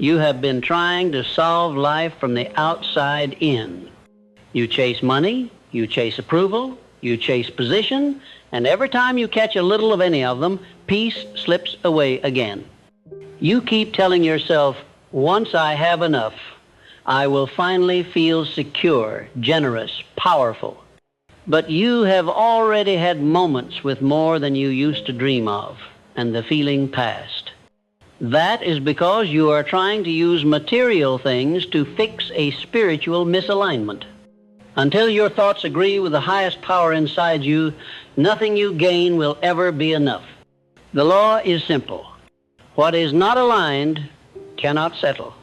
You have been trying to solve life from the outside in. You chase money, you chase approval, you chase position, and every time you catch a little of any of them, peace slips away again. You keep telling yourself, once I have enough, I will finally feel secure, generous, powerful. But you have already had moments with more than you used to dream of, and the feeling passed. That is because you are trying to use material things to fix a spiritual misalignment. Until your thoughts agree with the highest power inside you, nothing you gain will ever be enough. The law is simple. What is not aligned cannot settle.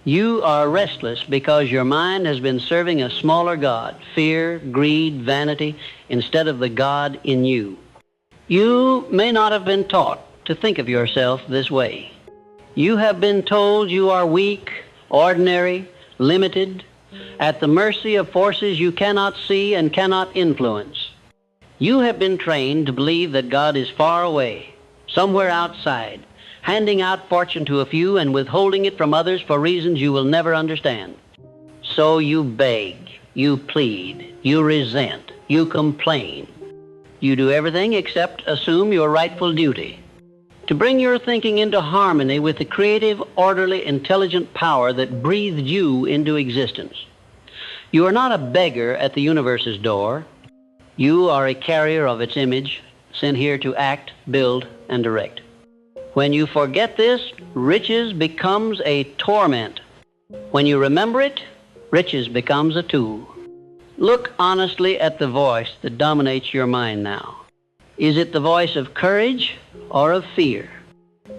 You are restless because your mind has been serving a smaller God, fear, greed, vanity, instead of the God in you. You may not have been taught to think of yourself this way. You have been told you are weak, ordinary, limited, at the mercy of forces you cannot see and cannot influence. You have been trained to believe that God is far away, somewhere outside, handing out fortune to a few and withholding it from others for reasons you will never understand. So you beg, you plead, you resent, you complain. You do everything except assume your rightful duty. To bring your thinking into harmony with the creative, orderly, intelligent power that breathed you into existence. You are not a beggar at the universe's door. You are a carrier of its image, sent here to act, build, and direct. When you forget this, riches becomes a torment. When you remember it, riches becomes a tool. Look honestly at the voice that dominates your mind now. Is it the voice of courage or of fear?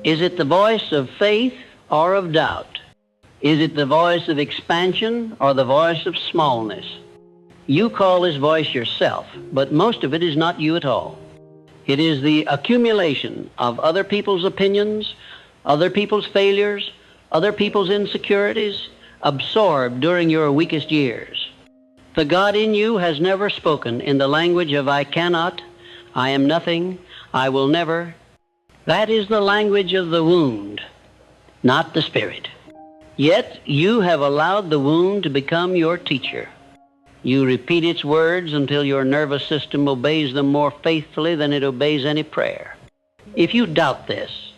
Is it the voice of faith or of doubt? Is it the voice of expansion or the voice of smallness? You call this voice yourself, but most of it is not you at all. It is the accumulation of other people's opinions, other people's failures, other people's insecurities, absorbed during your weakest years. The God in you has never spoken in the language of I cannot, I am nothing, I will never. That is the language of the wound, not the spirit. Yet you have allowed the wound to become your teacher. You repeat its words until your nervous system obeys them more faithfully than it obeys any prayer. If you doubt this,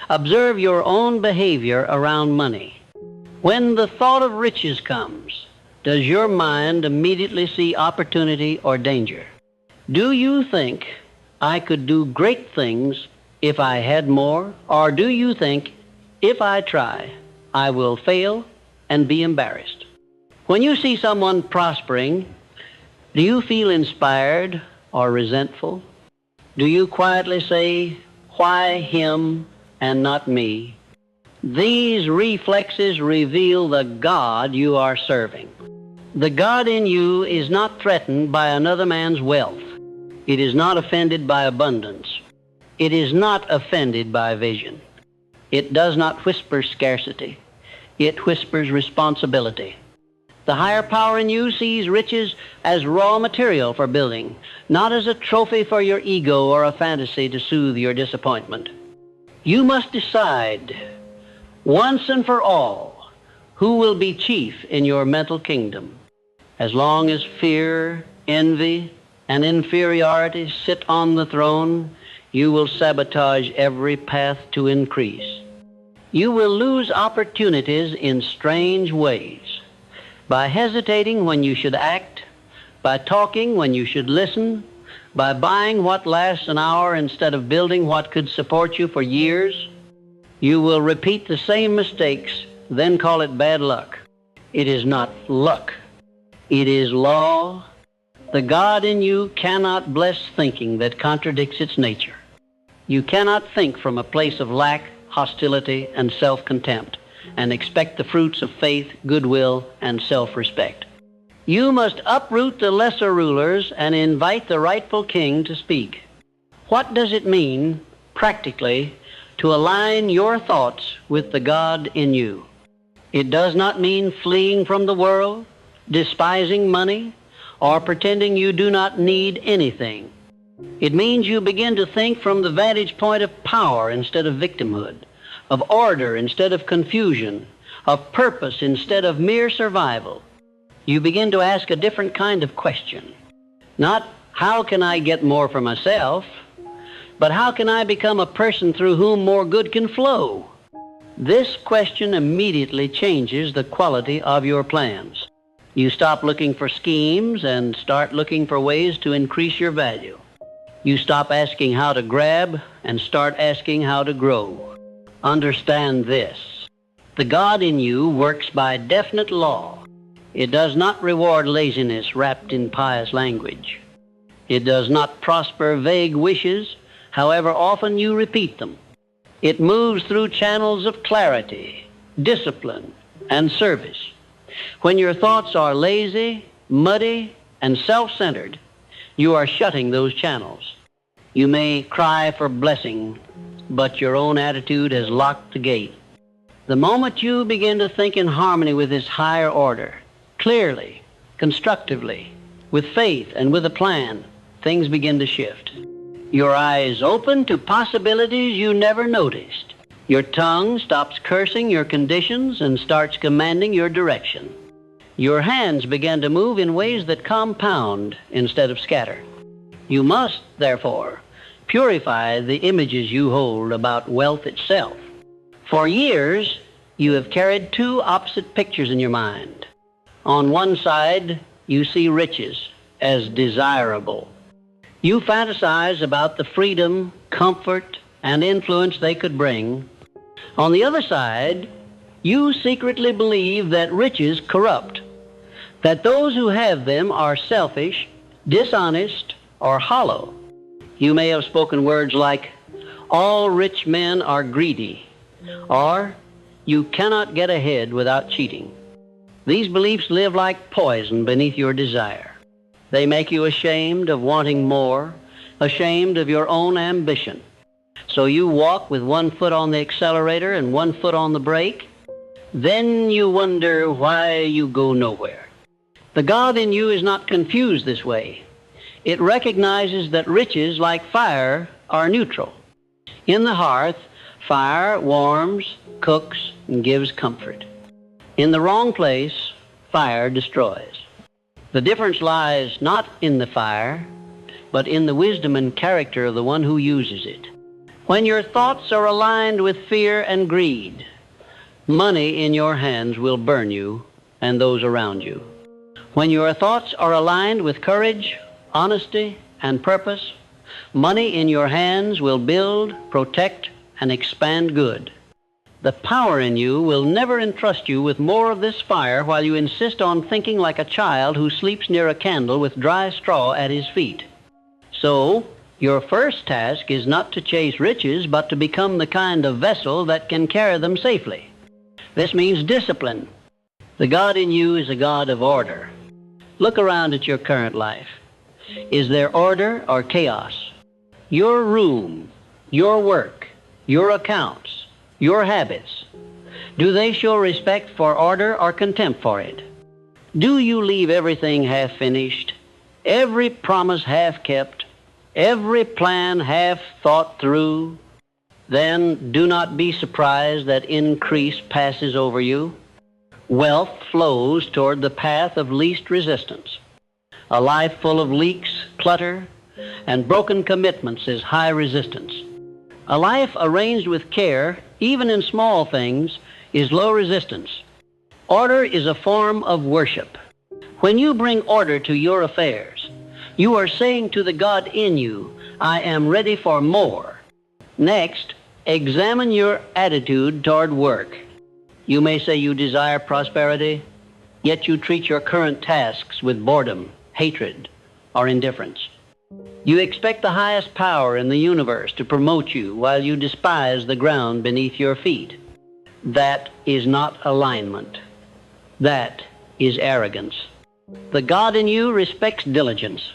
observe your own behavior around money. When the thought of riches comes, does your mind immediately see opportunity or danger? Do you think, I could do great things if I had more? Or do you think, if I try, I will fail and be embarrassed? When you see someone prospering, do you feel inspired or resentful? Do you quietly say, why him and not me? These reflexes reveal the God you are serving. The God in you is not threatened by another man's wealth. It is not offended by abundance. It is not offended by vision. It does not whisper scarcity. It whispers responsibility. The higher power in you sees riches as raw material for building, not as a trophy for your ego or a fantasy to soothe your disappointment. You must decide, once and for all, who will be chief in your mental kingdom. As long as fear, envy, and inferiority sit on the throne, you will sabotage every path to increase. You will lose opportunities in strange ways. By hesitating when you should act, by talking when you should listen, by buying what lasts an hour instead of building what could support you for years. You will repeat the same mistakes, then call it bad luck. It is not luck. It is law. The God in you cannot bless thinking that contradicts its nature. You cannot think from a place of lack, hostility, and self-contempt, and expect the fruits of faith, goodwill, and self-respect. You must uproot the lesser rulers and invite the rightful king to speak. What does it mean, practically, to align your thoughts with the God in you? It does not mean fleeing from the world, despising money, or pretending you do not need anything. It means you begin to think from the vantage point of power instead of victimhood, of order instead of confusion, of purpose instead of mere survival. You begin to ask a different kind of question. Not, how can I get more for myself, but how can I become a person through whom more good can flow? This question immediately changes the quality of your plans. You stop looking for schemes and start looking for ways to increase your value. You stop asking how to grab and start asking how to grow. Understand this. The God in you works by definite law. It does not reward laziness wrapped in pious language. It does not prosper vague wishes, however often you repeat them. It moves through channels of clarity, discipline, and service. When your thoughts are lazy, muddy, and self-centered, you are shutting those channels. You may cry for blessing, but your own attitude has locked the gate. The moment you begin to think in harmony with this higher order, clearly, constructively, with faith and with a plan, things begin to shift. Your eyes open to possibilities you never noticed. Your tongue stops cursing your conditions and starts commanding your direction. Your hands begin to move in ways that compound instead of scatter. You must, therefore, purify the images you hold about wealth itself. For years, you have carried two opposite pictures in your mind. On one side, you see riches as desirable. You fantasize about the freedom, comfort, and influence they could bring. On the other side, you secretly believe that riches corrupt, that those who have them are selfish, dishonest, or hollow. You may have spoken words like, all rich men are greedy, or you cannot get ahead without cheating. These beliefs live like poison beneath your desire. They make you ashamed of wanting more, ashamed of your own ambition. So you walk with one foot on the accelerator and one foot on the brake. Then you wonder why you go nowhere. The God in you is not confused this way. It recognizes that riches, like fire, are neutral. In the hearth, fire warms, cooks, and gives comfort. In the wrong place, fire destroys. The difference lies not in the fire, but in the wisdom and character of the one who uses it. When your thoughts are aligned with fear and greed, money in your hands will burn you and those around you. When your thoughts are aligned with courage, honesty, and purpose, money in your hands will build, protect, and expand good. The power in you will never entrust you with more of this fire while you insist on thinking like a child who sleeps near a candle with dry straw at his feet. So, your first task is not to chase riches, but to become the kind of vessel that can carry them safely. This means discipline. The God in you is a God of order. Look around at your current life. Is there order or chaos? Your room, your work, your accounts, your habits, do they show respect for order or contempt for it? Do you leave everything half finished, every promise half kept, every plan half thought through? Then do not be surprised that increase passes over you. Wealth flows toward the path of least resistance. A life full of leaks, clutter, and broken commitments is high resistance. A life arranged with care, even in small things, is low resistance. Order is a form of worship. When you bring order to your affairs, you are saying to the God in you, I am ready for more. Next, examine your attitude toward work. You may say you desire prosperity, yet you treat your current tasks with boredom, hatred, or indifference. You expect the highest power in the universe to promote you while you despise the ground beneath your feet. That is not alignment. That is arrogance. The God in you respects diligence.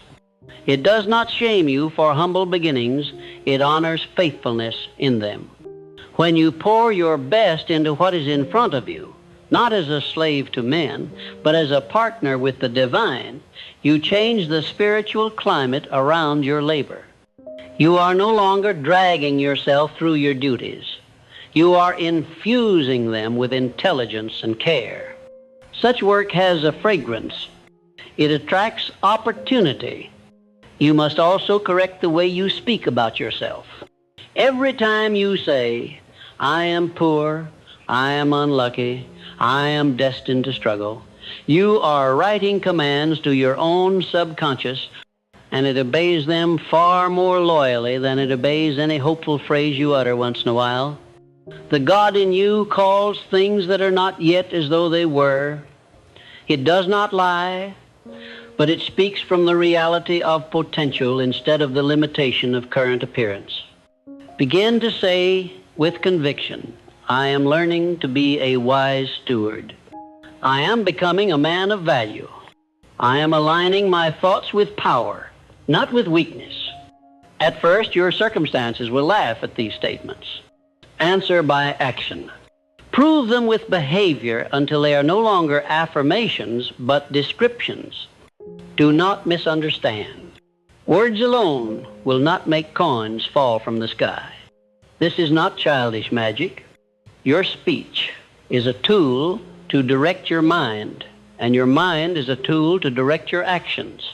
It does not shame you for humble beginnings. It honors faithfulness in them. When you pour your best into what is in front of you, not as a slave to men, but as a partner with the divine, you change the spiritual climate around your labor. You are no longer dragging yourself through your duties. You are infusing them with intelligence and care. Such work has a fragrance. It attracts opportunity. You must also correct the way you speak about yourself. Every time you say, "I am poor, I am unlucky, I am destined to struggle," you are writing commands to your own subconscious, and it obeys them far more loyally than it obeys any hopeful phrase you utter once in a while. The God in you calls things that are not yet as though they were. It does not lie, but it speaks from the reality of potential instead of the limitation of current appearance. Begin to say with conviction, "I am learning to be a wise steward. I am becoming a man of value. I am aligning my thoughts with power, not with weakness." At first, your circumstances will laugh at these statements. Answer by action. Prove them with behavior until they are no longer affirmations, but descriptions. Do not misunderstand. Words alone will not make coins fall from the sky. This is not childish magic. Your speech is a tool to direct your mind, and your mind is a tool to direct your actions.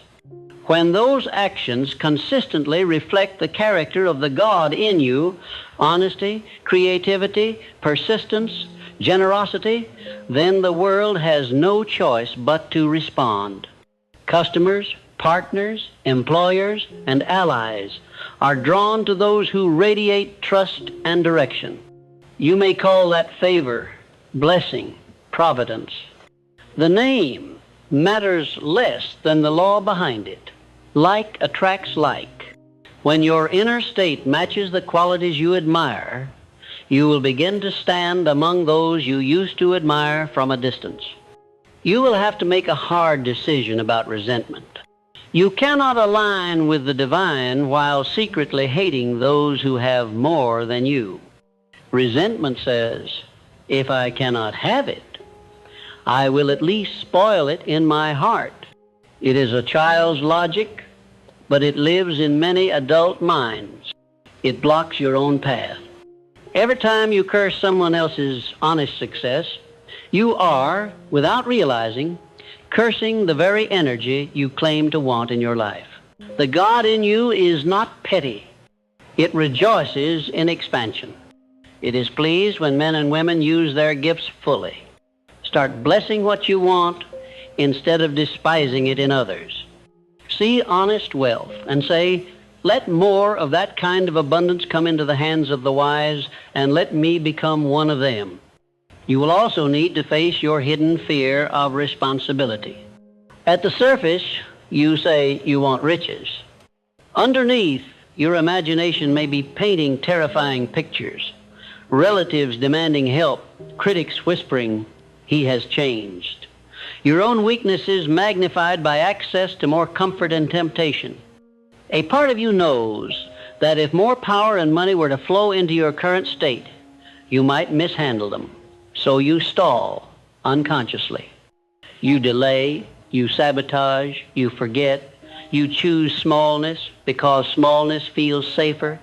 When those actions consistently reflect the character of the God in you, honesty, creativity, persistence, generosity, then the world has no choice but to respond. Customers, partners, employers, and allies are drawn to those who radiate trust and direction. You may call that favor, blessing, providence. The name matters less than the law behind it. Like attracts like. When your inner state matches the qualities you admire, you will begin to stand among those you used to admire from a distance. You will have to make a hard decision about resentment. You cannot align with the divine while secretly hating those who have more than you. Resentment says, "If I cannot have it, I will at least spoil it in my heart." It is a child's logic, but it lives in many adult minds. It blocks your own path. Every time you curse someone else's honest success, you are, without realizing, cursing the very energy you claim to want in your life. The God in you is not petty. It rejoices in expansion. It is pleased when men and women use their gifts fully. Start blessing what you want instead of despising it in others. See honest wealth and say, "Let more of that kind of abundance come into the hands of the wise, and let me become one of them." You will also need to face your hidden fear of responsibility. At the surface, you say you want riches. Underneath, your imagination may be painting terrifying pictures. Relatives demanding help, critics whispering, "He has changed." Your own weaknesses magnified by access to more comfort and temptation. A part of you knows that if more power and money were to flow into your current state, you might mishandle them. So you stall unconsciously. You delay, you sabotage, you forget, you choose smallness because smallness feels safer.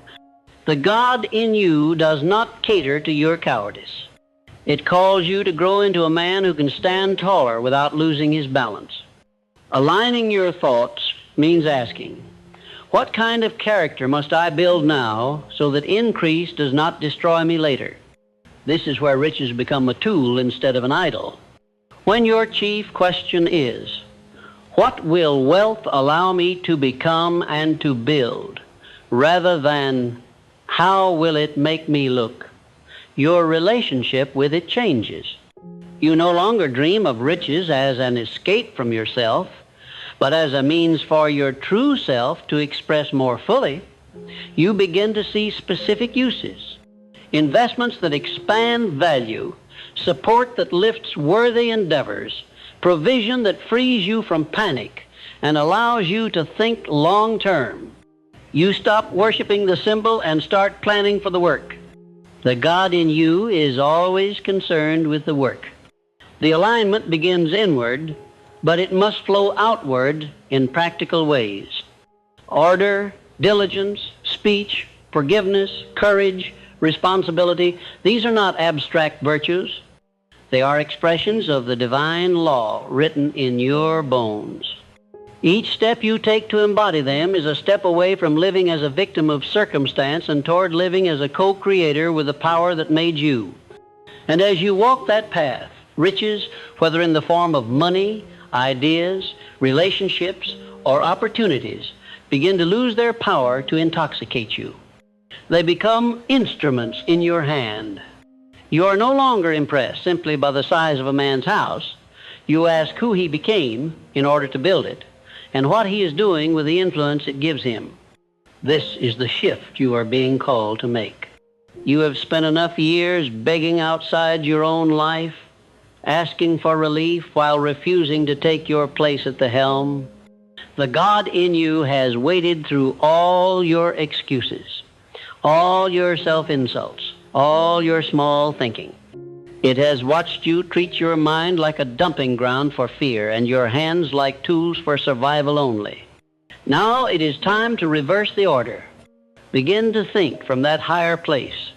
The God in you does not cater to your cowardice. It calls you to grow into a man who can stand taller without losing his balance. Aligning your thoughts means asking, what kind of character must I build now so that increase does not destroy me later? This is where riches become a tool instead of an idol. When your chief question is, what will wealth allow me to become and to build, rather than how will it make me look, your relationship with it changes. You no longer dream of riches as an escape from yourself, but as a means for your true self to express more fully. You begin to see specific uses, investments that expand value, support that lifts worthy endeavors, provision that frees you from panic and allows you to think long term. You stop worshiping the symbol and start planning for the work. The God in you is always concerned with the work. The alignment begins inward, but it must flow outward in practical ways. Order, diligence, speech, forgiveness, courage, responsibility, these are not abstract virtues. They are expressions of the divine law written in your bones. Each step you take to embody them is a step away from living as a victim of circumstance and toward living as a co-creator with the power that made you. And as you walk that path, riches, whether in the form of money, ideas, relationships, or opportunities, begin to lose their power to intoxicate you. They become instruments in your hand. You are no longer impressed simply by the size of a man's house. You ask who he became in order to build it, and what he is doing with the influence it gives him. This is the shift you are being called to make. You have spent enough years begging outside your own life, asking for relief while refusing to take your place at the helm. The God in you has waded through all your excuses, all your self-insults, all your small thinking. It has watched you treat your mind like a dumping ground for fear and your hands like tools for survival only. Now it is time to reverse the order. Begin to think from that higher place.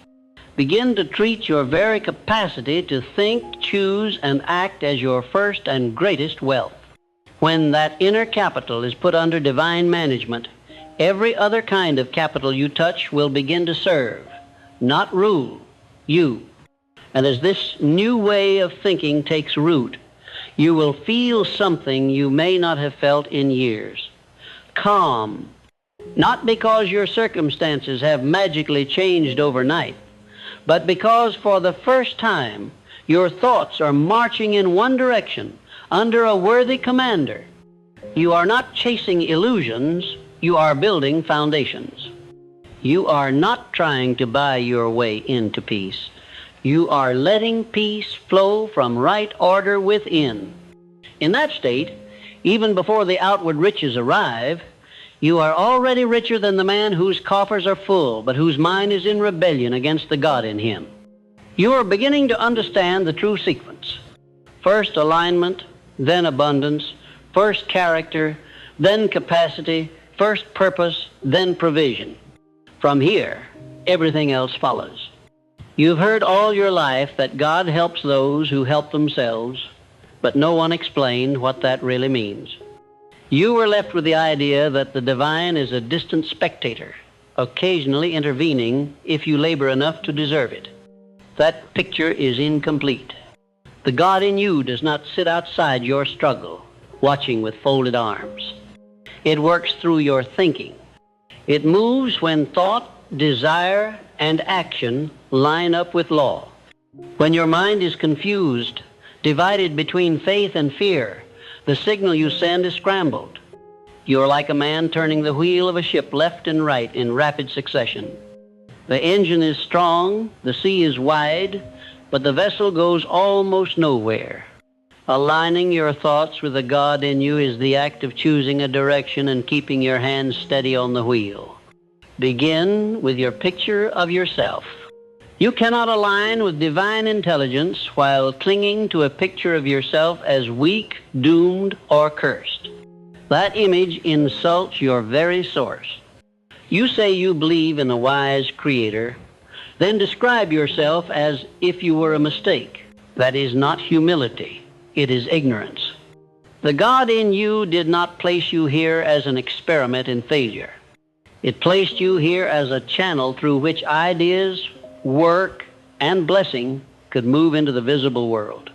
Begin to treat your very capacity to think, choose, and act as your first and greatest wealth. When that inner capital is put under divine management, every other kind of capital you touch will begin to serve, not rule, you. And as this new way of thinking takes root, you will feel something you may not have felt in years. Calm, not because your circumstances have magically changed overnight, but because for the first time your thoughts are marching in one direction under a worthy commander. You are not chasing illusions, you are building foundations. You are not trying to buy your way into peace. You are letting peace flow from right order within. In that state, even before the outward riches arrive, you are already richer than the man whose coffers are full, but whose mind is in rebellion against the God in him. You are beginning to understand the true sequence. First alignment, then abundance, first character, then capacity, first purpose, then provision. From here, everything else follows. You've heard all your life that God helps those who help themselves, but no one explained what that really means. You were left with the idea that the divine is a distant spectator, occasionally intervening if you labor enough to deserve it. That picture is incomplete. The God in you does not sit outside your struggle, watching with folded arms. It works through your thinking. It moves when thought, desire, and action line up with law. When your mind is confused, divided between faith and fear, the signal you send is scrambled. You're like a man turning the wheel of a ship left and right in rapid succession. The engine is strong, the sea is wide, but the vessel goes almost nowhere. Aligning your thoughts with the God in you is the act of choosing a direction and keeping your hands steady on the wheel. Begin with your picture of yourself. You cannot align with divine intelligence while clinging to a picture of yourself as weak, doomed, or cursed. That image insults your very source. You say you believe in a wise creator, then describe yourself as if you were a mistake. That is not humility. It is ignorance. The God in you did not place you here as an experiment in failure. It placed you here as a channel through which ideas, work, and blessing could move into the visible world.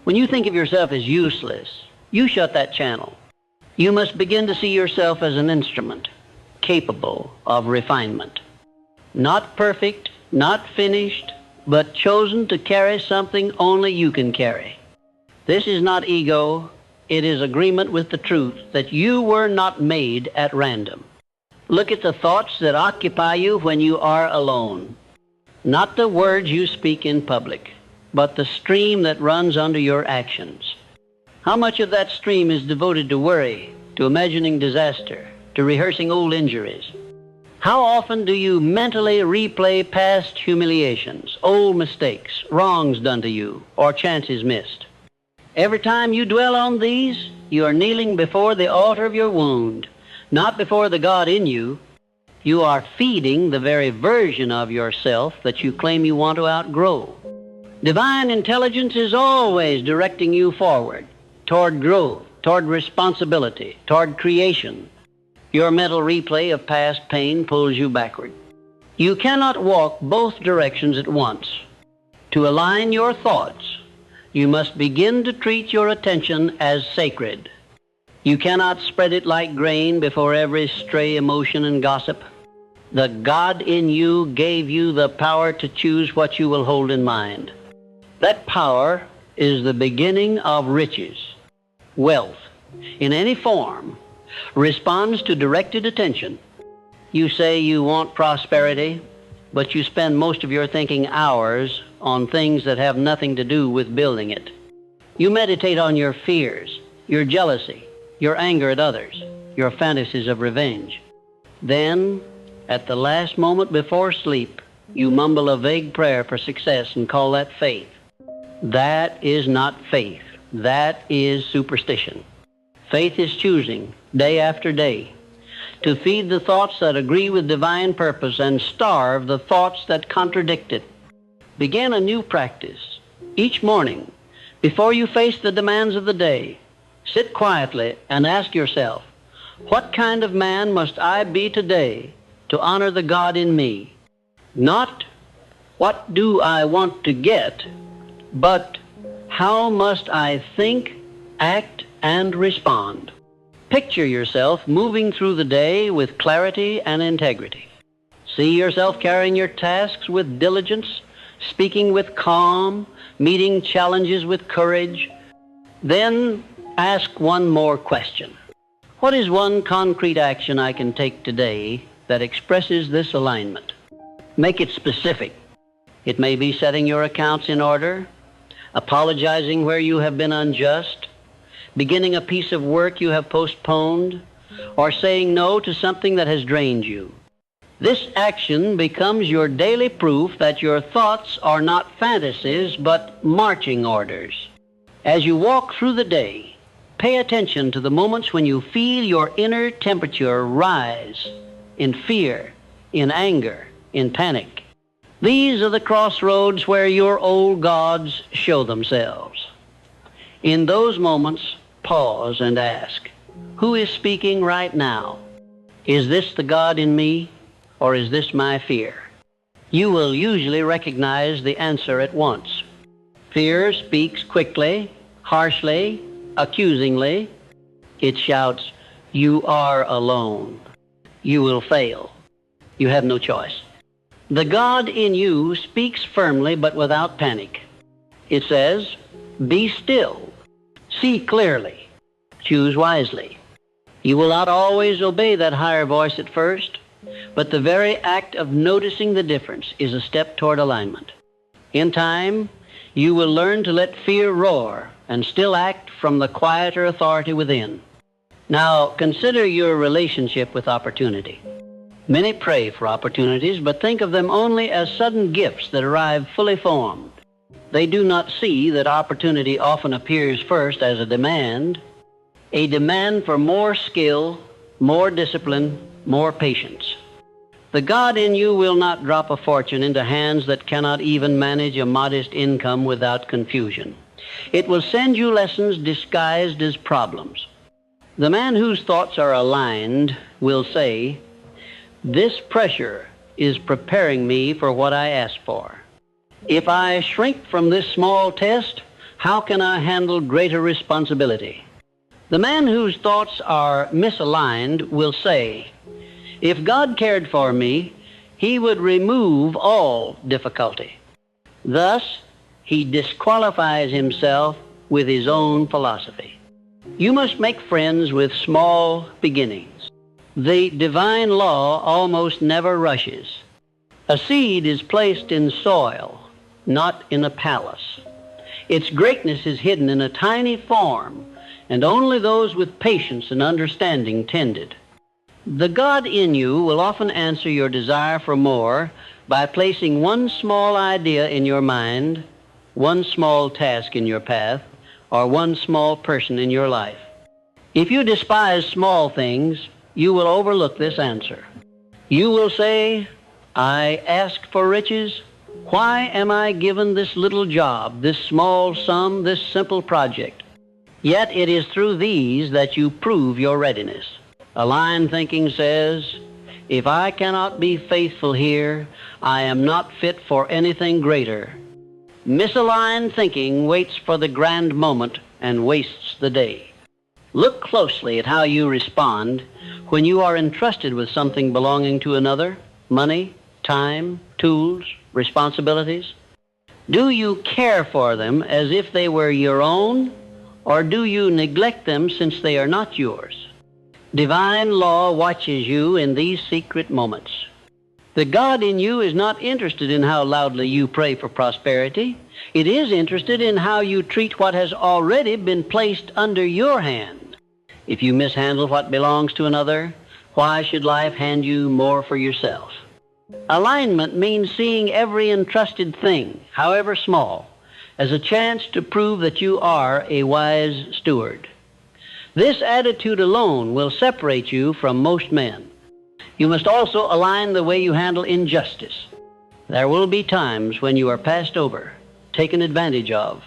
When you think of yourself as useless, you shut that channel. You must begin to see yourself as an instrument, capable of refinement. Not perfect, not finished, but chosen to carry something only you can carry. This is not ego, it is agreement with the truth that you were not made at random. Look at the thoughts that occupy you when you are alone. Not the words you speak in public, but the stream that runs under your actions. How much of that stream is devoted to worry, to imagining disaster, to rehearsing old injuries? How often do you mentally replay past humiliations, old mistakes, wrongs done to you, or chances missed? Every time you dwell on these, you are kneeling before the altar of your wound, not before the God in you. You are feeding the very version of yourself that you claim you want to outgrow. Divine intelligence is always directing you forward, toward growth, toward responsibility, toward creation. Your mental replay of past pain pulls you backward. You cannot walk both directions at once. To align your thoughts, you must begin to treat your attention as sacred. You cannot spread it like grain before every stray emotion and gossip. The God in you gave you the power to choose what you will hold in mind. That power is the beginning of riches. Wealth, in any form, responds to directed attention. You say you want prosperity, but you spend most of your thinking hours on things that have nothing to do with building it. You meditate on your fears, your jealousy, your anger at others, your fantasies of revenge. Then, at the last moment before sleep, you mumble a vague prayer for success and call that faith. That is not faith. That is superstition. Faith is choosing, day after day, to feed the thoughts that agree with divine purpose and starve the thoughts that contradict it. Begin a new practice. Each morning, before you face the demands of the day, sit quietly and ask yourself, what kind of man must I be today to honor the God in me? Not what do I want to get, but how must I think, act, and respond? Picture yourself moving through the day with clarity and integrity. See yourself carrying your tasks with diligence, speaking with calm, meeting challenges with courage. Then ask one more question. What is one concrete action I can take today that expresses this alignment? Make it specific. It may be setting your accounts in order, apologizing where you have been unjust, beginning a piece of work you have postponed, or saying no to something that has drained you. This action becomes your daily proof that your thoughts are not fantasies, but marching orders. As you walk through the day, pay attention to the moments when you feel your inner temperature rise in fear, in anger, in panic. These are the crossroads where your old gods show themselves. In those moments, pause and ask, who is speaking right now? Is this the God in me, or is this my fear? You will usually recognize the answer at once. Fear speaks quickly, harshly, accusingly. It shouts, you are alone. You will fail. You have no choice. The God in you speaks firmly but without panic. It says, be still. See clearly. Choose wisely. You will not always obey that higher voice at first, but the very act of noticing the difference is a step toward alignment. In time, you will learn to let fear roar and still act from the quieter authority within. Now, consider your relationship with opportunity. Many pray for opportunities, but think of them only as sudden gifts that arrive fully formed. They do not see that opportunity often appears first as a demand for more skill, more discipline, more patience. The God in you will not drop a fortune into hands that cannot even manage a modest income without confusion. It will send you lessons disguised as problems. The man whose thoughts are aligned will say, this pressure is preparing me for what I asked for. If I shrink from this small test, how can I handle greater responsibility? The man whose thoughts are misaligned will say, if God cared for me, he would remove all difficulty. Thus, he disqualifies himself with his own philosophy. You must make friends with small beginnings. The divine law almost never rushes. A seed is placed in soil, not in a palace. Its greatness is hidden in a tiny form, and only those with patience and understanding tend it. The God in you will often answer your desire for more by placing one small idea in your mind, one small task in your path, or one small person in your life. If you despise small things, you will overlook this answer. You will say, I ask for riches. Why am I given this little job, this small sum, this simple project? Yet it is through these that you prove your readiness. Aligned thinking says, if I cannot be faithful here, I am not fit for anything greater. Misaligned thinking waits for the grand moment and wastes the day. Look closely at how you respond when you are entrusted with something belonging to another, money, time, tools, responsibilities. Do you care for them as if they were your own, or do you neglect them since they are not yours? Divine law watches you in these secret moments. The God in you is not interested in how loudly you pray for prosperity. It is interested in how you treat what has already been placed under your hand. If you mishandle what belongs to another, why should life hand you more for yourself? Alignment means seeing every entrusted thing, however small, as a chance to prove that you are a wise steward. This attitude alone will separate you from most men. You must also align the way you handle injustice. There will be times when you are passed over, taken advantage of,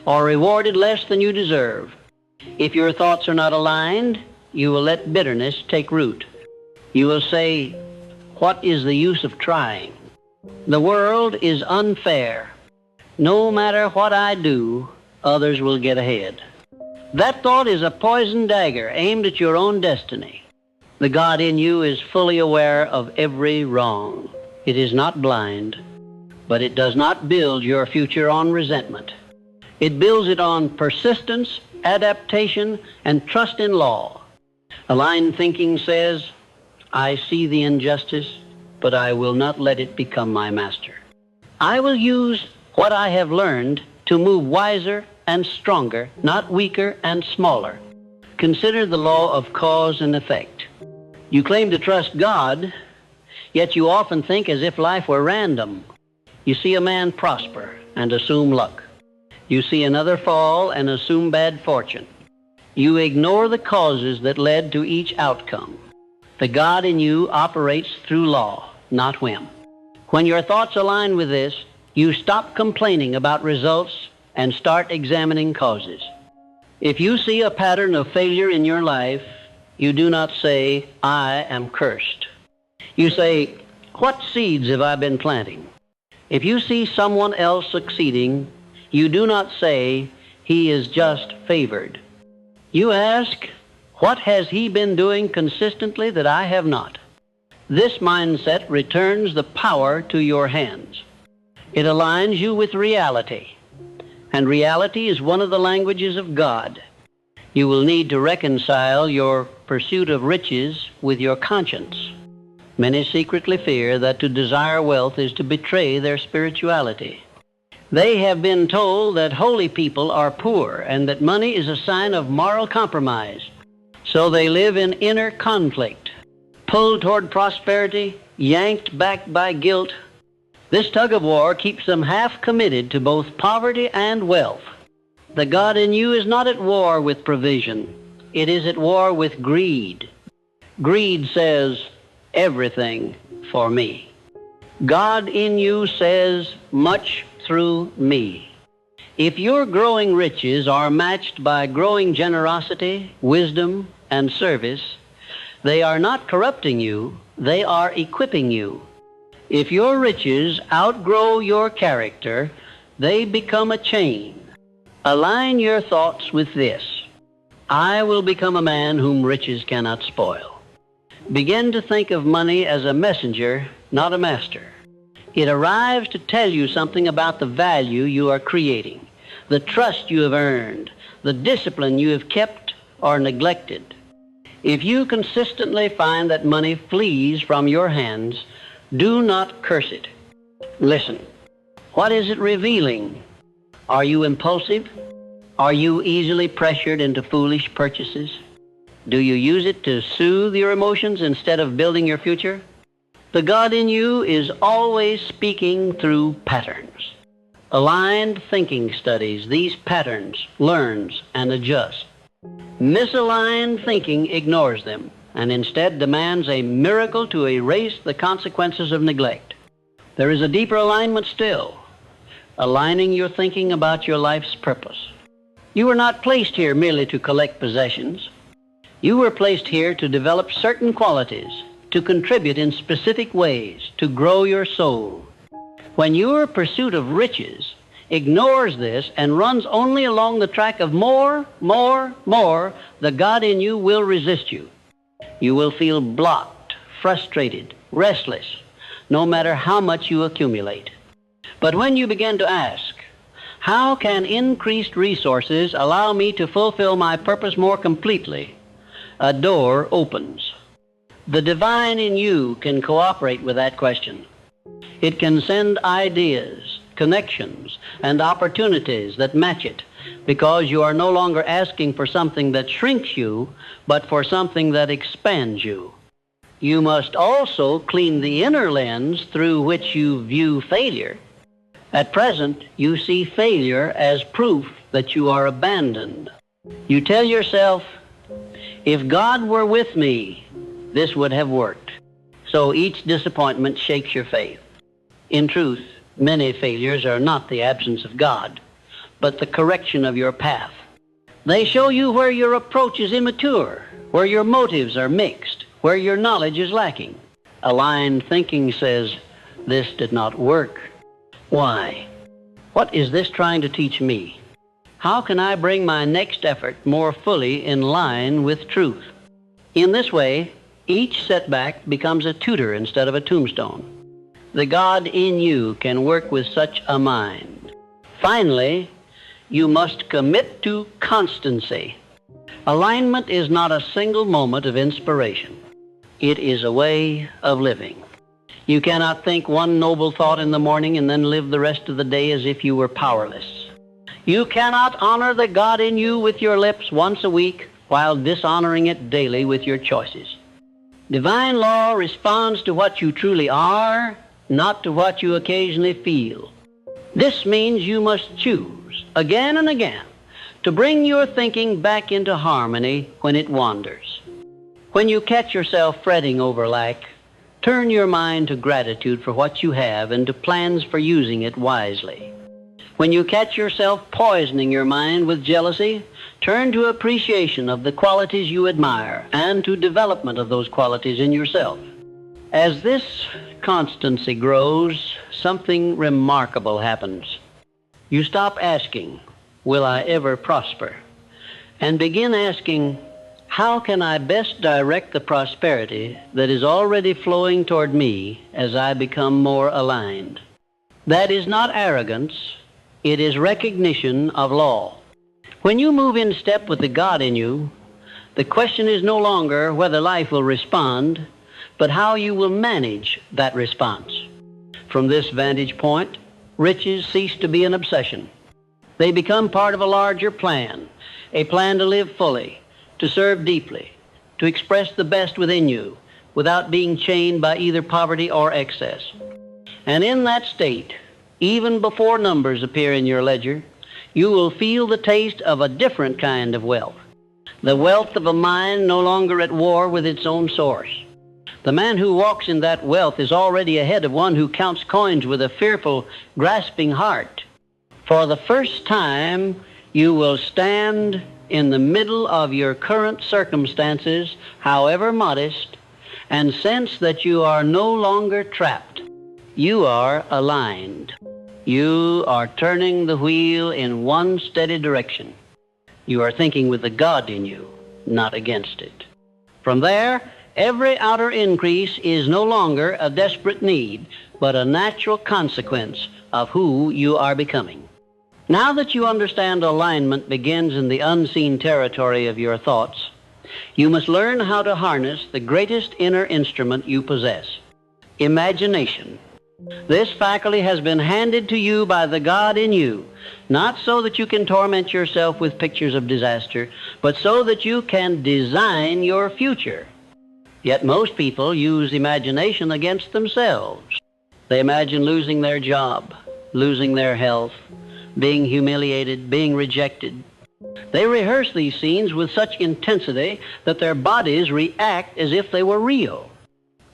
or rewarded less than you deserve. If your thoughts are not aligned, you will let bitterness take root. You will say, what is the use of trying? The world is unfair. No matter what I do, others will get ahead. That thought is a poisoned dagger aimed at your own destiny. The God in you is fully aware of every wrong. It is not blind, but it does not build your future on resentment. It builds it on persistence, adaptation, and trust in law. Aligned thinking says, I see the injustice, but I will not let it become my master. I will use what I have learned to move wiser and stronger, not weaker and smaller. Consider the law of cause and effect. You claim to trust God, yet you often think as if life were random. You see a man prosper and assume luck. You see another fall and assume bad fortune. You ignore the causes that led to each outcome. The God in you operates through law, not whim. When your thoughts align with this, you stop complaining about results and start examining causes. If you see a pattern of failure in your life, you do not say, I am cursed. You say, what seeds have I been planting? If you see someone else succeeding, you do not say, he is just favored. You ask, what has he been doing consistently that I have not? This mindset returns the power to your hands. It aligns you with reality. And reality is one of the languages of God. You will need to reconcile your pursuit of riches with your conscience. Many secretly fear that to desire wealth is to betray their spirituality. They have been told that holy people are poor and that money is a sign of moral compromise. So they live in inner conflict, pulled toward prosperity, yanked back by guilt. This tug-of-war keeps them half committed to both poverty and wealth. The God in you is not at war with provision. It is at war with greed. Greed says, everything for me. God in you says, much through me. If your growing riches are matched by growing generosity, wisdom, and service, they are not corrupting you, they are equipping you. If your riches outgrow your character, they become a chain. Align your thoughts with this. I will become a man whom riches cannot spoil. Begin to think of money as a messenger, not a master. It arrives to tell you something about the value you are creating, the trust you have earned, the discipline you have kept or neglected. If you consistently find that money flees from your hands, do not curse it. Listen, what is it revealing? Are you impulsive? Are you easily pressured into foolish purchases? Do you use it to soothe your emotions instead of building your future? The God in you is always speaking through patterns. Aligned thinking studies these patterns, learns, and adjusts. Misaligned thinking ignores them. and instead demands a miracle to erase the consequences of neglect. There is a deeper alignment still, aligning your thinking about your life's purpose. You were not placed here merely to collect possessions. You were placed here to develop certain qualities, to contribute in specific ways, to grow your soul. When your pursuit of riches ignores this and runs only along the track of more, the God in you will resist you. You will feel blocked, frustrated, restless, no matter how much you accumulate. But when you begin to ask, how can increased resources allow me to fulfill my purpose more completely? A door opens. The divine in you can cooperate with that question. It can send ideas, connections, and opportunities that match it, because you are no longer asking for something that shrinks you, but for something that expands you. You must also clean the inner lens through which you view failure. At present, you see failure as proof that you are abandoned. You tell yourself, if God were with me, this would have worked. So each disappointment shakes your faith. In truth, many failures are not the absence of God, but the correction of your path. They show you where your approach is immature, where your motives are mixed, where your knowledge is lacking. Aligned thinking says, this did not work. Why? What is this trying to teach me? How can I bring my next effort more fully in line with truth? In this way, each setback becomes a tutor instead of a tombstone. The God in you can work with such a mind. Finally, you must commit to constancy. Alignment is not a single moment of inspiration. It is a way of living. You cannot think one noble thought in the morning and then live the rest of the day as if you were powerless. You cannot honor the God in you with your lips once a week while dishonoring it daily with your choices. Divine law responds to what you truly are, not to what you occasionally feel. This means you must choose again and again to bring your thinking back into harmony when it wanders. When you catch yourself fretting over lack, turn your mind to gratitude for what you have and to plans for using it wisely. When you catch yourself poisoning your mind with jealousy, turn to appreciation of the qualities you admire and to development of those qualities in yourself. As this constancy grows, something remarkable happens. You stop asking, will I ever prosper? And begin asking, how can I best direct the prosperity that is already flowing toward me as I become more aligned? That is not arrogance, it is recognition of law. When you move in step with the God in you, the question is no longer whether life will respond, but how you will manage that response. From this vantage point, riches cease to be an obsession. They become part of a larger plan, a plan to live fully, to serve deeply, to express the best within you without being chained by either poverty or excess. And in that state, even before numbers appear in your ledger, you will feel the taste of a different kind of wealth, the wealth of a mind no longer at war with its own source. The man who walks in that wealth is already ahead of one who counts coins with a fearful, grasping heart. For the first time, you will stand in the middle of your current circumstances, however modest, and sense that you are no longer trapped. You are aligned. You are turning the wheel in one steady direction. You are thinking with the God in you, not against it. From there, every outer increase is no longer a desperate need, but a natural consequence of who you are becoming. Now that you understand alignment begins in the unseen territory of your thoughts, you must learn how to harness the greatest inner instrument you possess, imagination. This faculty has been handed to you by the God in you, not so that you can torment yourself with pictures of disaster, but so that you can design your future. Yet most people use imagination against themselves. They imagine losing their job, losing their health, being humiliated, being rejected. They rehearse these scenes with such intensity that their bodies react as if they were real.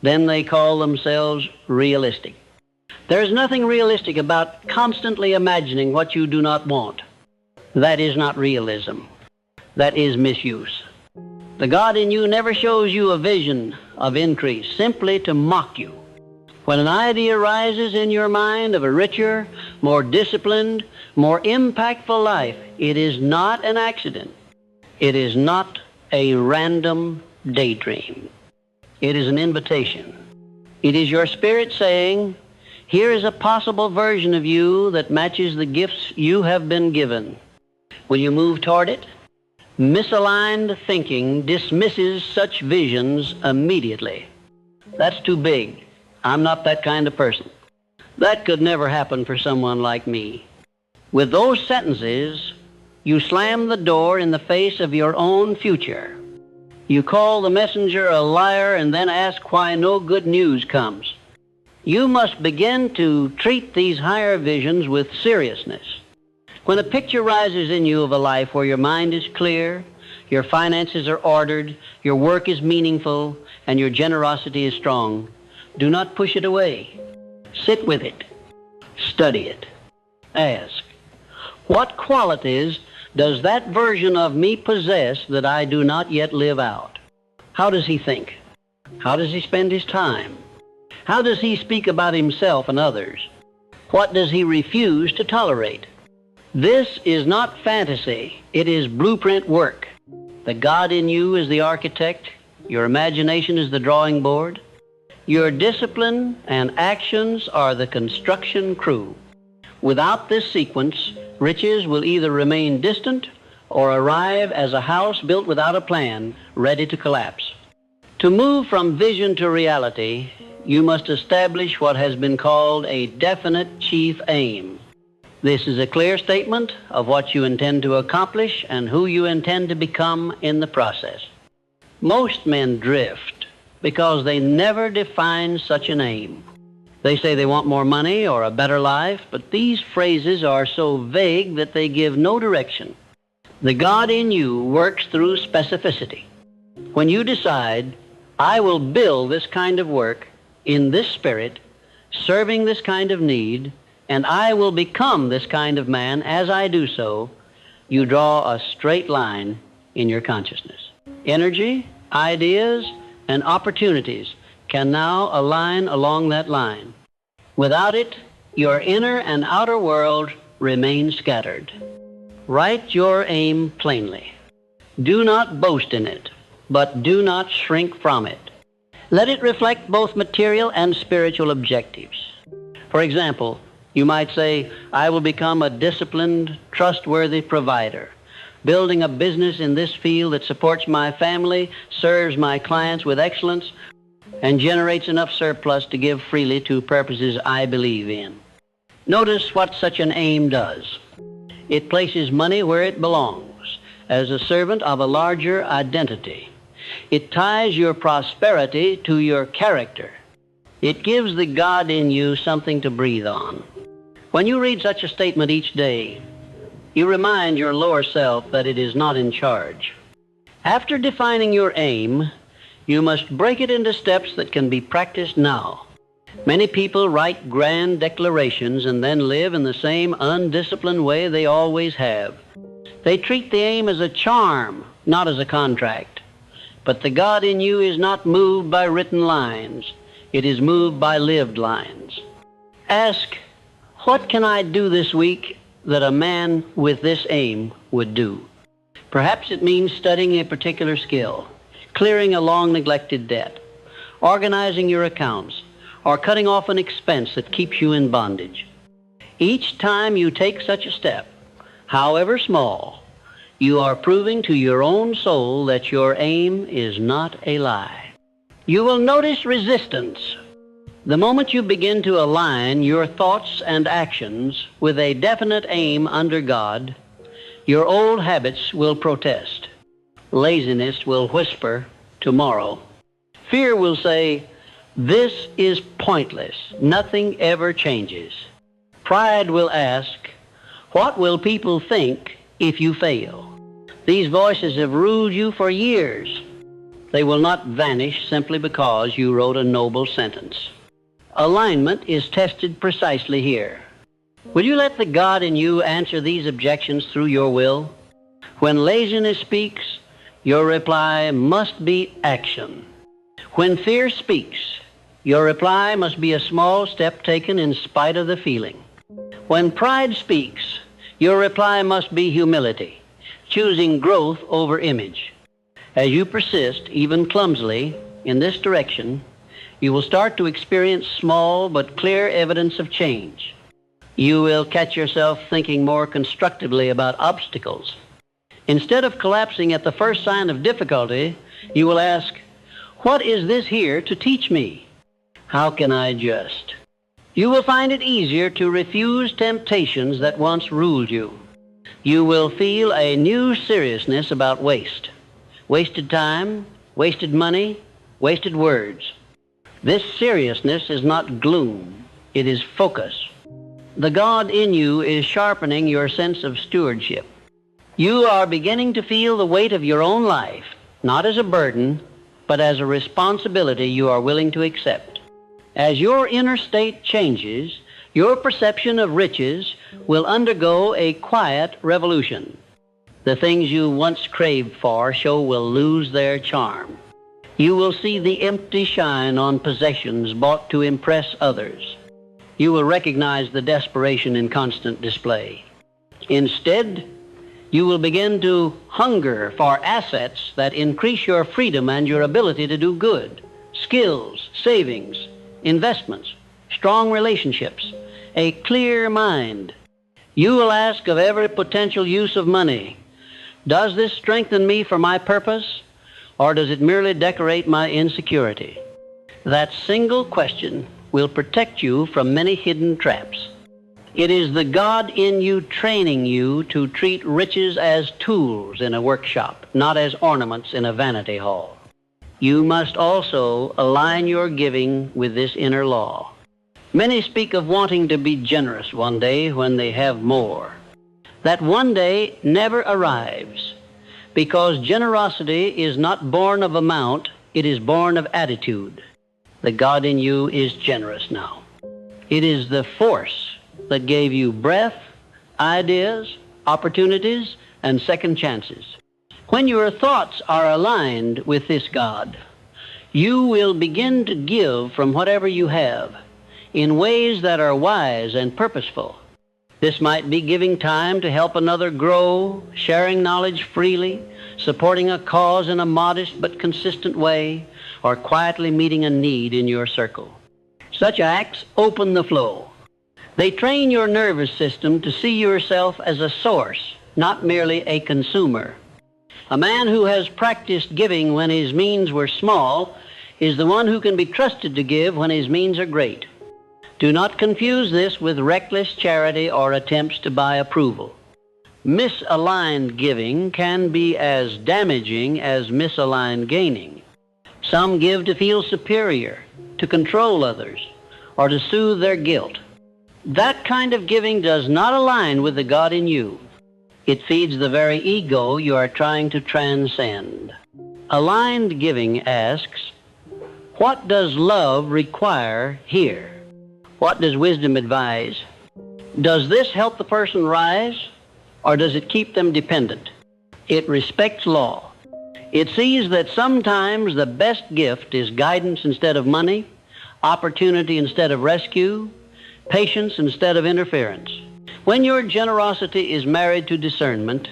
Then they call themselves realistic. There is nothing realistic about constantly imagining what you do not want. That is not realism. That is misuse. The God in you never shows you a vision of increase simply to mock you. When an idea arises in your mind of a richer, more disciplined, more impactful life, it is not an accident. It is not a random daydream. It is an invitation. It is your spirit saying, here is a possible version of you that matches the gifts you have been given. Will you move toward it? Misaligned thinking dismisses such visions immediately. That's too big. I'm not that kind of person. That could never happen for someone like me. With those sentences, you slam the door in the face of your own future. You call the messenger a liar and then ask why no good news comes. You must begin to treat these higher visions with seriousness. When a picture rises in you of a life where your mind is clear, your finances are ordered, your work is meaningful, and your generosity is strong, do not push it away. Sit with it. Study it. Ask, what qualities does that version of me possess that I do not yet live out? How does he think? How does he spend his time? How does he speak about himself and others? What does he refuse to tolerate? This is not fantasy. It is blueprint work. The God in you is the architect. Your imagination is the drawing board. Your discipline and actions are the construction crew. Without this sequence, riches will either remain distant or arrive as a house built without a plan, ready to collapse. To move from vision to reality, you must establish what has been called a definite chief aim. This is a clear statement of what you intend to accomplish and who you intend to become in the process. Most men drift because they never define such an aim. They say they want more money or a better life, but these phrases are so vague that they give no direction. The God in you works through specificity. When you decide, I will build this kind of work in this spirit, serving this kind of need, and I will become this kind of man as I do so, you draw a straight line in your consciousness. Energy, ideas, and opportunities can now align along that line. Without it, your inner and outer world remain scattered. Write your aim plainly. Do not boast in it, but do not shrink from it. Let it reflect both material and spiritual objectives. For example, you might say, I will become a disciplined, trustworthy provider, building a business in this field that supports my family, serves my clients with excellence, and generates enough surplus to give freely to purposes I believe in. Notice what such an aim does. It places money where it belongs, as a servant of a larger identity. It ties your prosperity to your character. It gives the God in you something to breathe on. When you read such a statement each day, you remind your lower self that it is not in charge. After defining your aim, you must break it into steps that can be practiced now. Many people write grand declarations and then live in the same undisciplined way they always have. They treat the aim as a charm, not as a contract. But the God in you is not moved by written lines. It is moved by lived lines. Ask, what can I do this week that a man with this aim would do? Perhaps it means studying a particular skill, clearing a long-neglected debt, organizing your accounts, or cutting off an expense that keeps you in bondage. Each time you take such a step, however small, you are proving to your own soul that your aim is not a lie. You will notice resistance. The moment you begin to align your thoughts and actions with a definite aim under God, your old habits will protest. Laziness will whisper, tomorrow. Fear will say, this is pointless. Nothing ever changes. Pride will ask, what will people think if you fail? These voices have ruled you for years. They will not vanish simply because you wrote a noble sentence. Alignment is tested precisely here. Will you let the God in you answer these objections through your will? When laziness speaks, your reply must be action. When fear speaks, your reply must be a small step taken in spite of the feeling. When pride speaks, your reply must be humility, choosing growth over image. As you persist, even clumsily, in this direction, you will start to experience small but clear evidence of change. You will catch yourself thinking more constructively about obstacles. Instead of collapsing at the first sign of difficulty, you will ask, "What is this here to teach me? How can I adjust?" You will find it easier to refuse temptations that once ruled you. You will feel a new seriousness about waste. Wasted time, wasted money, wasted words. This seriousness is not gloom, it is focus. The God in you is sharpening your sense of stewardship. You are beginning to feel the weight of your own life, not as a burden, but as a responsibility you are willing to accept. As your inner state changes, your perception of riches will undergo a quiet revolution. The things you once craved for will lose their charm. You will see the empty shine on possessions bought to impress others. You will recognize the desperation in constant display. Instead, you will begin to hunger for assets that increase your freedom and your ability to do good. Skills, savings, investments, strong relationships, a clear mind. You will ask of every potential use of money, "Does this strengthen me for my purpose, or does it merely decorate my insecurity?" That single question will protect you from many hidden traps. It is the God in you training you to treat riches as tools in a workshop, not as ornaments in a vanity hall. You must also align your giving with this inner law. Many speak of wanting to be generous one day when they have more. That one day never arrives, because generosity is not born of amount, it is born of attitude. The God in you is generous now. It is the force that gave you breath, ideas, opportunities, and second chances. When your thoughts are aligned with this God, you will begin to give from whatever you have in ways that are wise and purposeful. This might be giving time to help another grow, sharing knowledge freely, supporting a cause in a modest but consistent way, or quietly meeting a need in your circle. Such acts open the flow. They train your nervous system to see yourself as a source, not merely a consumer. A man who has practiced giving when his means were small is the one who can be trusted to give when his means are great. Do not confuse this with reckless charity or attempts to buy approval. Misaligned giving can be as damaging as misaligned gaining. Some give to feel superior, to control others, or to soothe their guilt. That kind of giving does not align with the God in you. It feeds the very ego you are trying to transcend. Aligned giving asks, what does love require here? What does wisdom advise? Does this help the person rise, or does it keep them dependent? It respects law. It sees that sometimes the best gift is guidance instead of money, opportunity instead of rescue, patience instead of interference. When your generosity is married to discernment,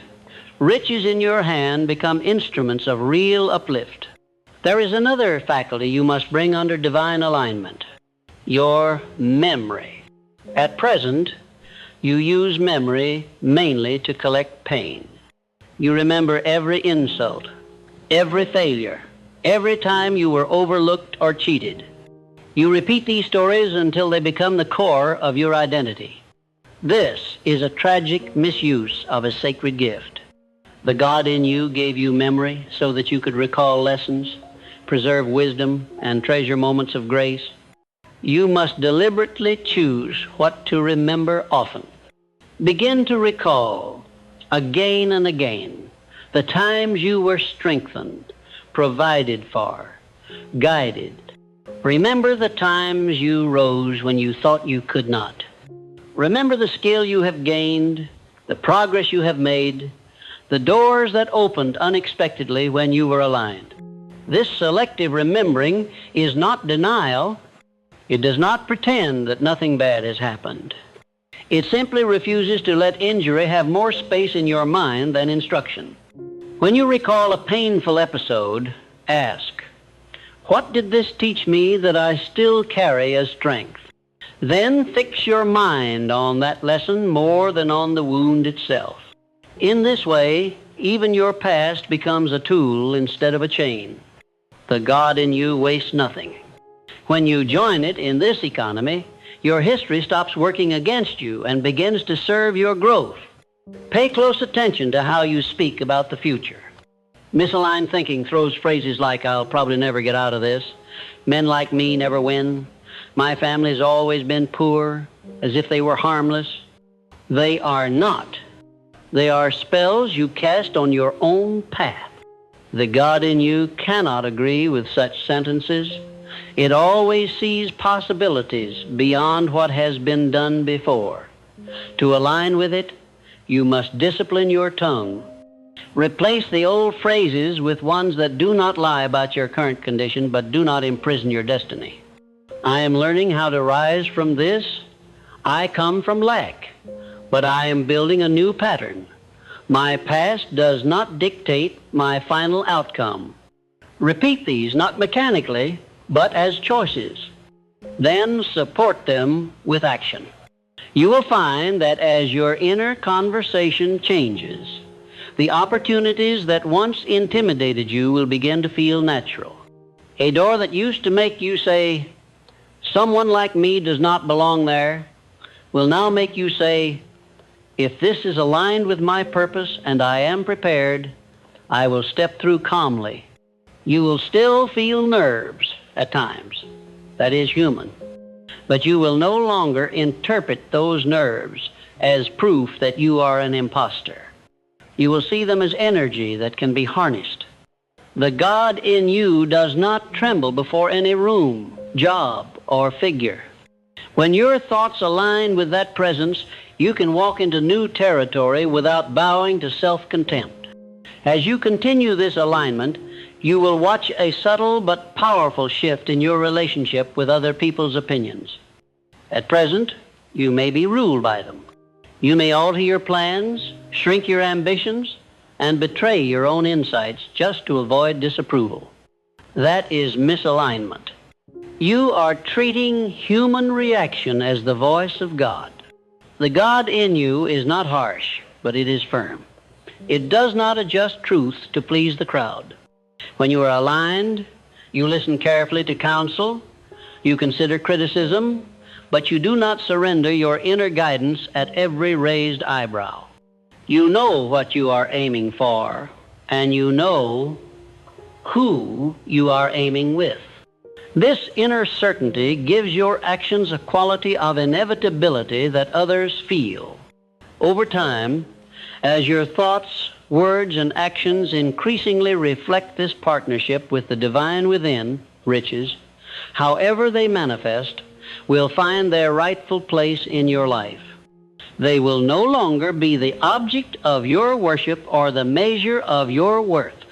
riches in your hand become instruments of real uplift. There is another faculty you must bring under divine alignment, your memory. At present, you use memory mainly to collect pain. You remember every insult, every failure, every time you were overlooked or cheated. You repeat these stories until they become the core of your identity. This is a tragic misuse of a sacred gift. The God in you gave you memory so that you could recall lessons, preserve wisdom, and treasure moments of grace. You must deliberately choose what to remember often. Begin to recall, again and again, the times you were strengthened, provided for, guided. Remember the times you rose when you thought you could not. Remember the skill you have gained, the progress you have made, the doors that opened unexpectedly when you were aligned. This selective remembering is not denial. It does not pretend that nothing bad has happened. It simply refuses to let injury have more space in your mind than instruction. When you recall a painful episode, ask, what did this teach me that I still carry as strength? Then fix your mind on that lesson more than on the wound itself. In this way, even your past becomes a tool instead of a chain. The God in you wastes nothing. When you join it in this economy, your history stops working against you and begins to serve your growth. Pay close attention to how you speak about the future. Misaligned thinking throws phrases like, I'll probably never get out of this, men like me never win, my family's always been poor, as if they were harmless. They are not. They are spells you cast on your own path. The God in you cannot agree with such sentences. It always sees possibilities beyond what has been done before. To align with it, you must discipline your tongue. Replace the old phrases with ones that do not lie about your current condition but do not imprison your destiny. I am learning how to rise from this. I come from lack, but I am building a new pattern. My past does not dictate my final outcome. Repeat these not mechanically, but as choices. Then support them with action. You will find that as your inner conversation changes, the opportunities that once intimidated you will begin to feel natural. A door that used to make you say, someone like me does not belong there, will now make you say, if this is aligned with my purpose and I am prepared, I will step through calmly. You will still feel nerves at times. That is human. But you will no longer interpret those nerves as proof that you are an imposter. You will see them as energy that can be harnessed. The God in you does not tremble before any room, job, or figure. When your thoughts align with that presence, you can walk into new territory without bowing to self-contempt. As you continue this alignment, you will watch a subtle but powerful shift in your relationship with other people's opinions. At present, you may be ruled by them. You may alter your plans, shrink your ambitions, and betray your own insights just to avoid disapproval. That is misalignment. You are treating human reaction as the voice of God. The God in you is not harsh, but it is firm. It does not adjust truth to please the crowd. When you are aligned, you listen carefully to counsel, you consider criticism, but you do not surrender your inner guidance at every raised eyebrow. You know what you are aiming for, and you know who you are aiming with. This inner certainty gives your actions a quality of inevitability that others feel. Over time, as your thoughts, words, and actions increasingly reflect this partnership with the divine within, riches, however they manifest, will find their rightful place in your life. They will no longer be the object of your worship or the measure of your worth.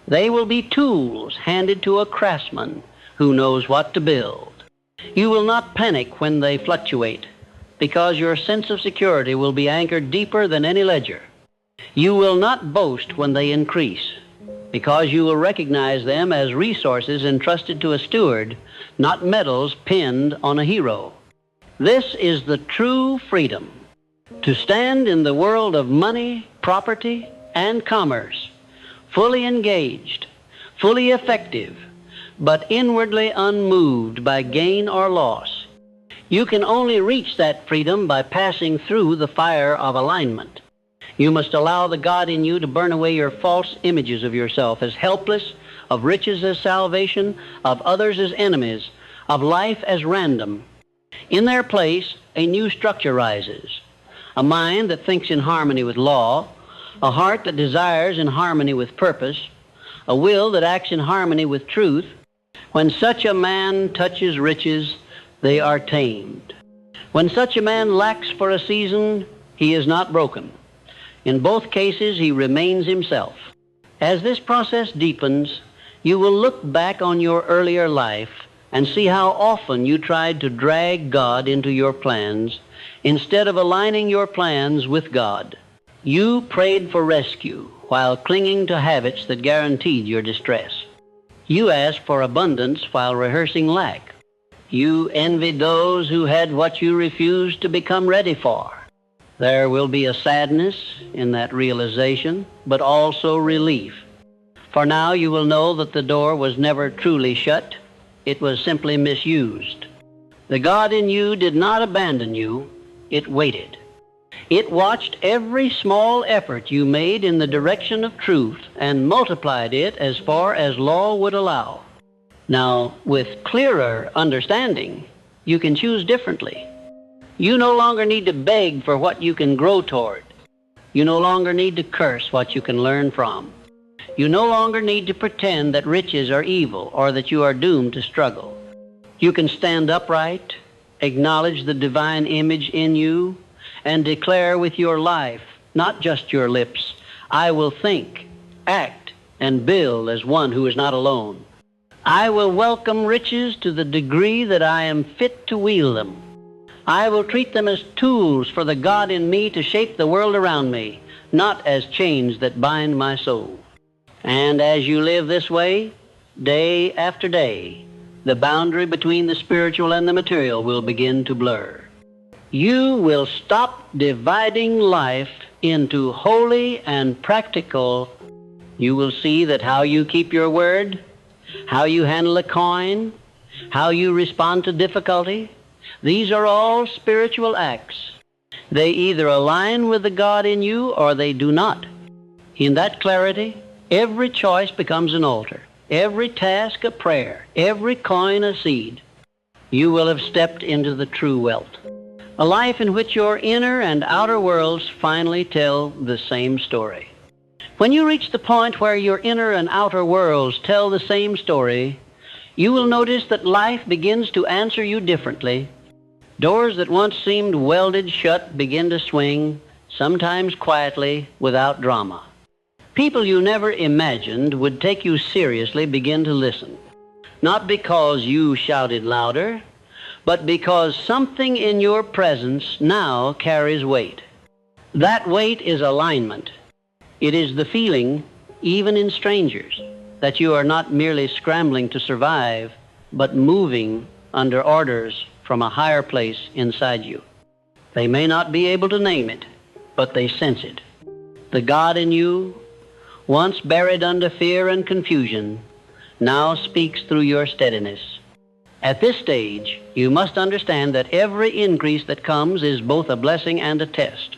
They will be tools handed to a craftsman who knows what to build. You will not panic when they fluctuate, because your sense of security will be anchored deeper than any ledger. You will not boast when they increase, because you will recognize them as resources entrusted to a steward, not medals pinned on a hero. This is the true freedom, to stand in the world of money, property, and commerce, fully engaged, fully effective, but inwardly unmoved by gain or loss. You can only reach that freedom by passing through the fire of alignment. You must allow the God in you to burn away your false images of yourself as helpless, of riches as salvation, of others as enemies, of life as random. In their place, a new structure rises. A mind that thinks in harmony with law, a heart that desires in harmony with purpose, a will that acts in harmony with truth. When such a man touches riches, they are tamed. When such a man lacks for a season, he is not broken. In both cases, he remains himself. As this process deepens, you will look back on your earlier life and see how often you tried to drag God into your plans instead of aligning your plans with God. You prayed for rescue while clinging to habits that guaranteed your distress. You asked for abundance while rehearsing lack. You envied those who had what you refused to become ready for. There will be a sadness in that realization, but also relief. For now you will know that the door was never truly shut. It was simply misused. The God in you did not abandon you. It waited. It watched every small effort you made in the direction of truth and multiplied it as far as law would allow. Now, with clearer understanding, you can choose differently. You no longer need to beg for what you can grow toward. You no longer need to curse what you can learn from. You no longer need to pretend that riches are evil or that you are doomed to struggle. You can stand upright, acknowledge the divine image in you, and declare with your life, not just your lips, I will think, act, and build as one who is not alone. I will welcome riches to the degree that I am fit to wield them. I will treat them as tools for the God in me to shape the world around me, not as chains that bind my soul. And as you live this way, day after day, the boundary between the spiritual and the material will begin to blur. You will stop dividing life into holy and practical. You will see that how you keep your word, how you handle a coin, how you respond to difficulty, these are all spiritual acts. They either align with the God in you or they do not. In that clarity, every choice becomes an altar, every task a prayer, every coin a seed. You will have stepped into the true wealth, a life in which your inner and outer worlds finally tell the same story. When you reach the point where your inner and outer worlds tell the same story, you will notice that life begins to answer you differently. Doors that once seemed welded shut begin to swing, sometimes quietly, without drama. People you never imagined would take you seriously begin to listen, not because you shouted louder, but because something in your presence now carries weight. That weight is alignment. It is the feeling, even in strangers, that you are not merely scrambling to survive, but moving under orders from a higher place inside you. They may not be able to name it, but they sense it. The God in you, once buried under fear and confusion, now speaks through your steadiness. At this stage, you must understand that every increase that comes is both a blessing and a test.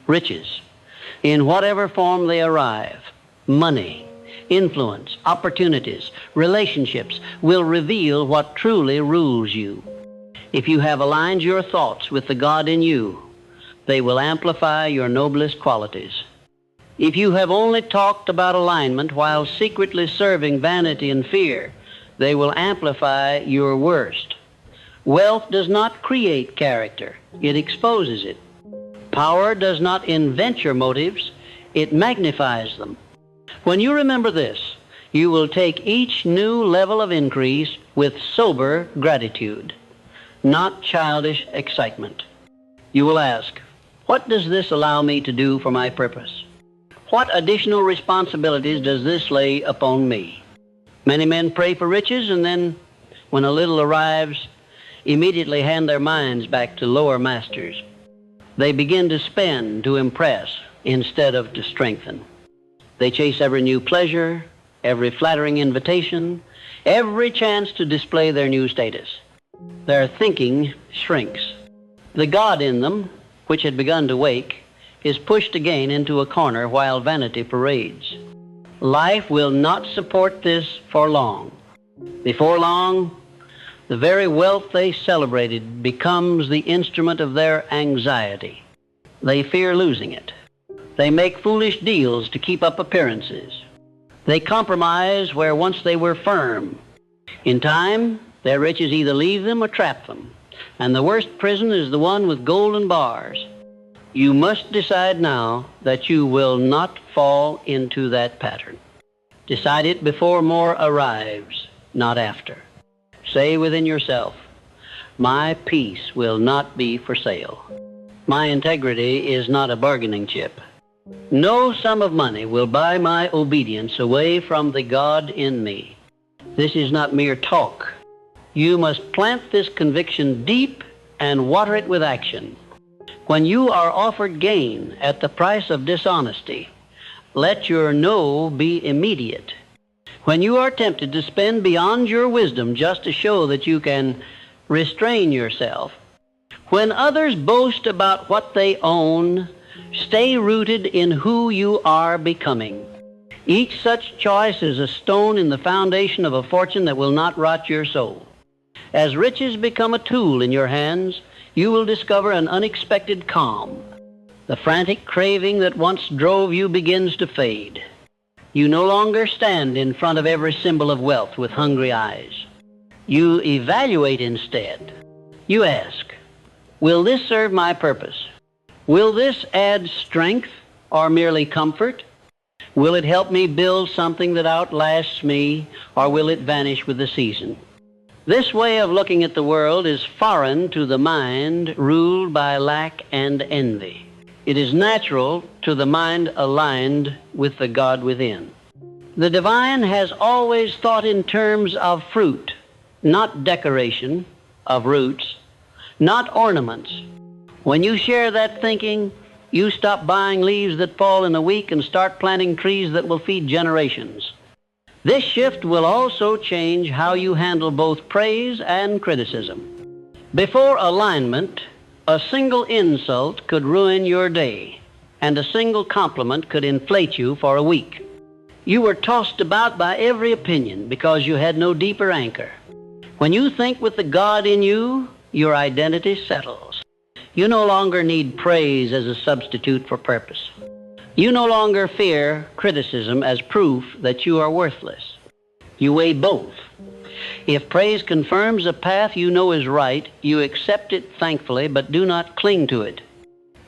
Riches, in whatever form they arrive, money, influence, opportunities, relationships, will reveal what truly rules you. If you have aligned your thoughts with the God in you, they will amplify your noblest qualities. If you have only talked about alignment while secretly serving vanity and fear, they will amplify your worst. Wealth does not create character, it exposes it. Power does not invent your motives, it magnifies them. When you remember this, you will take each new level of increase with sober gratitude, not childish excitement. You will ask, what does this allow me to do for my purpose? What additional responsibilities does this lay upon me? Many men pray for riches and then, when a little arrives, immediately hand their minds back to lower masters. They begin to spend to impress instead of to strengthen. They chase every new pleasure, every flattering invitation, every chance to display their new status. Their thinking shrinks. The God in them, which had begun to wake, is pushed again into a corner while vanity parades. Life will not support this for long. Before long, the very wealth they celebrated becomes the instrument of their anxiety. They fear losing it. They make foolish deals to keep up appearances. They compromise where once they were firm. In time, their riches either leave them or trap them. And the worst prison is the one with golden bars. You must decide now that you will not fall into that pattern. Decide it before more arrives, not after. Say within yourself, my peace will not be for sale. My integrity is not a bargaining chip. No sum of money will buy my obedience away from the God in me. This is not mere talk. You must plant this conviction deep and water it with action. When you are offered gain at the price of dishonesty, let your no be immediate. When you are tempted to spend beyond your wisdom just to show that you can restrain yourself, when others boast about what they own, stay rooted in who you are becoming. Each such choice is a stone in the foundation of a fortune that will not rot your soul. As riches become a tool in your hands, you will discover an unexpected calm. The frantic craving that once drove you begins to fade. You no longer stand in front of every symbol of wealth with hungry eyes. You evaluate instead. You ask, will this serve my purpose? Will this add strength or merely comfort? Will it help me build something that outlasts me, or will it vanish with the season? This way of looking at the world is foreign to the mind ruled by lack and envy. It is natural to the mind aligned with the God within. The divine has always thought in terms of fruit, not decoration, of roots, not ornaments. When you share that thinking, you stop buying leaves that fall in a week and start planting trees that will feed generations. This shift will also change how you handle both praise and criticism. Before alignment, a single insult could ruin your day, and a single compliment could inflate you for a week. You were tossed about by every opinion because you had no deeper anchor. When you think with the God in you, your identity settles. You no longer need praise as a substitute for purpose. You no longer fear criticism as proof that you are worthless. You weigh both. If praise confirms a path you know is right, you accept it thankfully, but do not cling to it.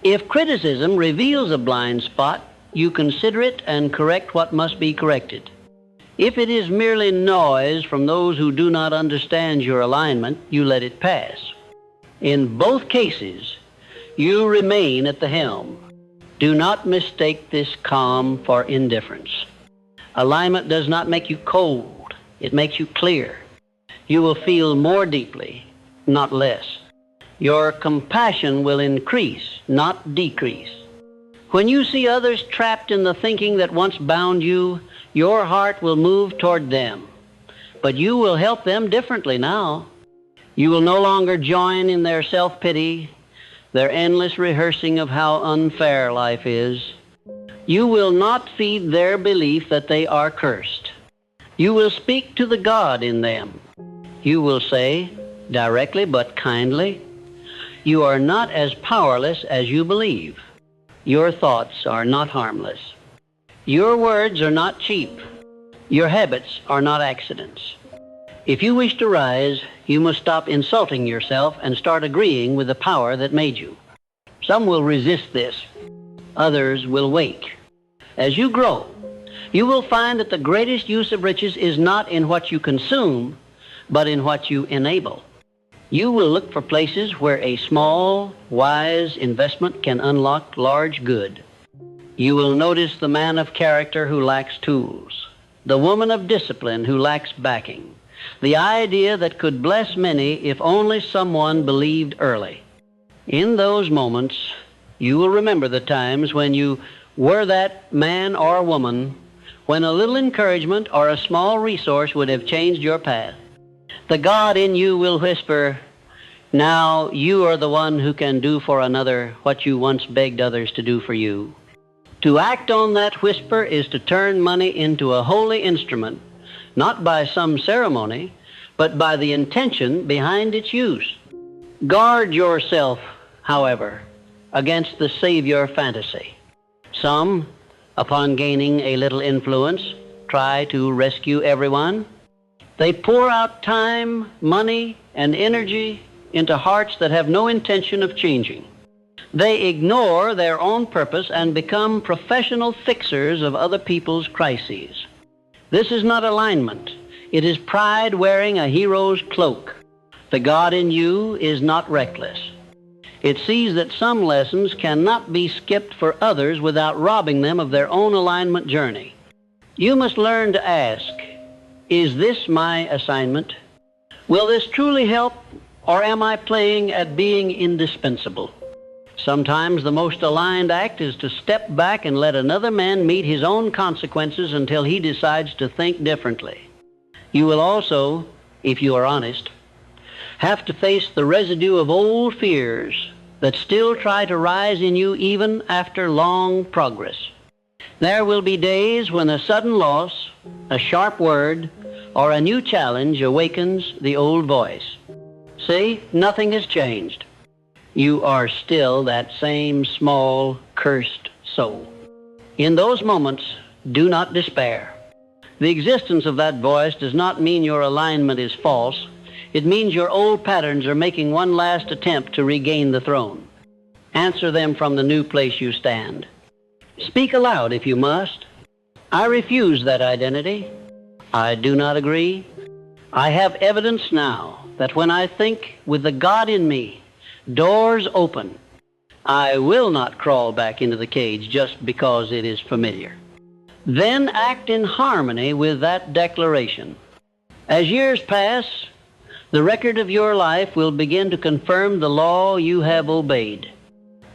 If criticism reveals a blind spot, you consider it and correct what must be corrected. If it is merely noise from those who do not understand your alignment, you let it pass. In both cases, you remain at the helm. Do not mistake this calm for indifference. Alignment does not make you cold. It makes you clear. You will feel more deeply, not less. Your compassion will increase, not decrease. When you see others trapped in the thinking that once bound you, your heart will move toward them. But you will help them differently now. You will no longer join in their self-pity, their endless rehearsing of how unfair life is. You will not feed their belief that they are cursed. You will speak to the God in them. You will say, directly but kindly, you are not as powerless as you believe. Your thoughts are not harmless. Your words are not cheap. Your habits are not accidents. If you wish to rise, you must stop insulting yourself and start agreeing with the power that made you. Some will resist this. Others will wake. As you grow, you will find that the greatest use of riches is not in what you consume, but in what you enable. You will look for places where a small, wise investment can unlock large good. You will notice the man of character who lacks tools, the woman of discipline who lacks backing, the idea that could bless many if only someone believed early. In those moments, you will remember the times when you were that man or woman, when a little encouragement or a small resource would have changed your path. The God in you will whisper, now you are the one who can do for another what you once begged others to do for you. To act on that whisper is to turn money into a holy instrument, not by some ceremony, but by the intention behind its use. Guard yourself, however, against the savior fantasy. Some, upon gaining a little influence, try to rescue everyone. They pour out time, money, and energy into hearts that have no intention of changing. They ignore their own purpose and become professional fixers of other people's crises. This is not alignment. It is pride wearing a hero's cloak. The God in you is not reckless. It sees that some lessons cannot be skipped for others without robbing them of their own alignment journey. You must learn to ask, is this my assignment? Will this truly help, or am I playing at being indispensable? Sometimes the most aligned act is to step back and let another man meet his own consequences until he decides to think differently. You will also, if you are honest, have to face the residue of old fears that still try to rise in you even after long progress. There will be days when a sudden loss, a sharp word, or a new challenge awakens the old voice. See, nothing has changed. You are still that same small, cursed soul. In those moments, do not despair. The existence of that voice does not mean your alignment is false. It means your old patterns are making one last attempt to regain the throne. Answer them from the new place you stand. Speak aloud if you must. I refuse that identity. I do not agree. I have evidence now that when I think with the God in me, doors open. I will not crawl back into the cage just because it is familiar. Then act in harmony with that declaration. As years pass, the record of your life will begin to confirm the law you have obeyed.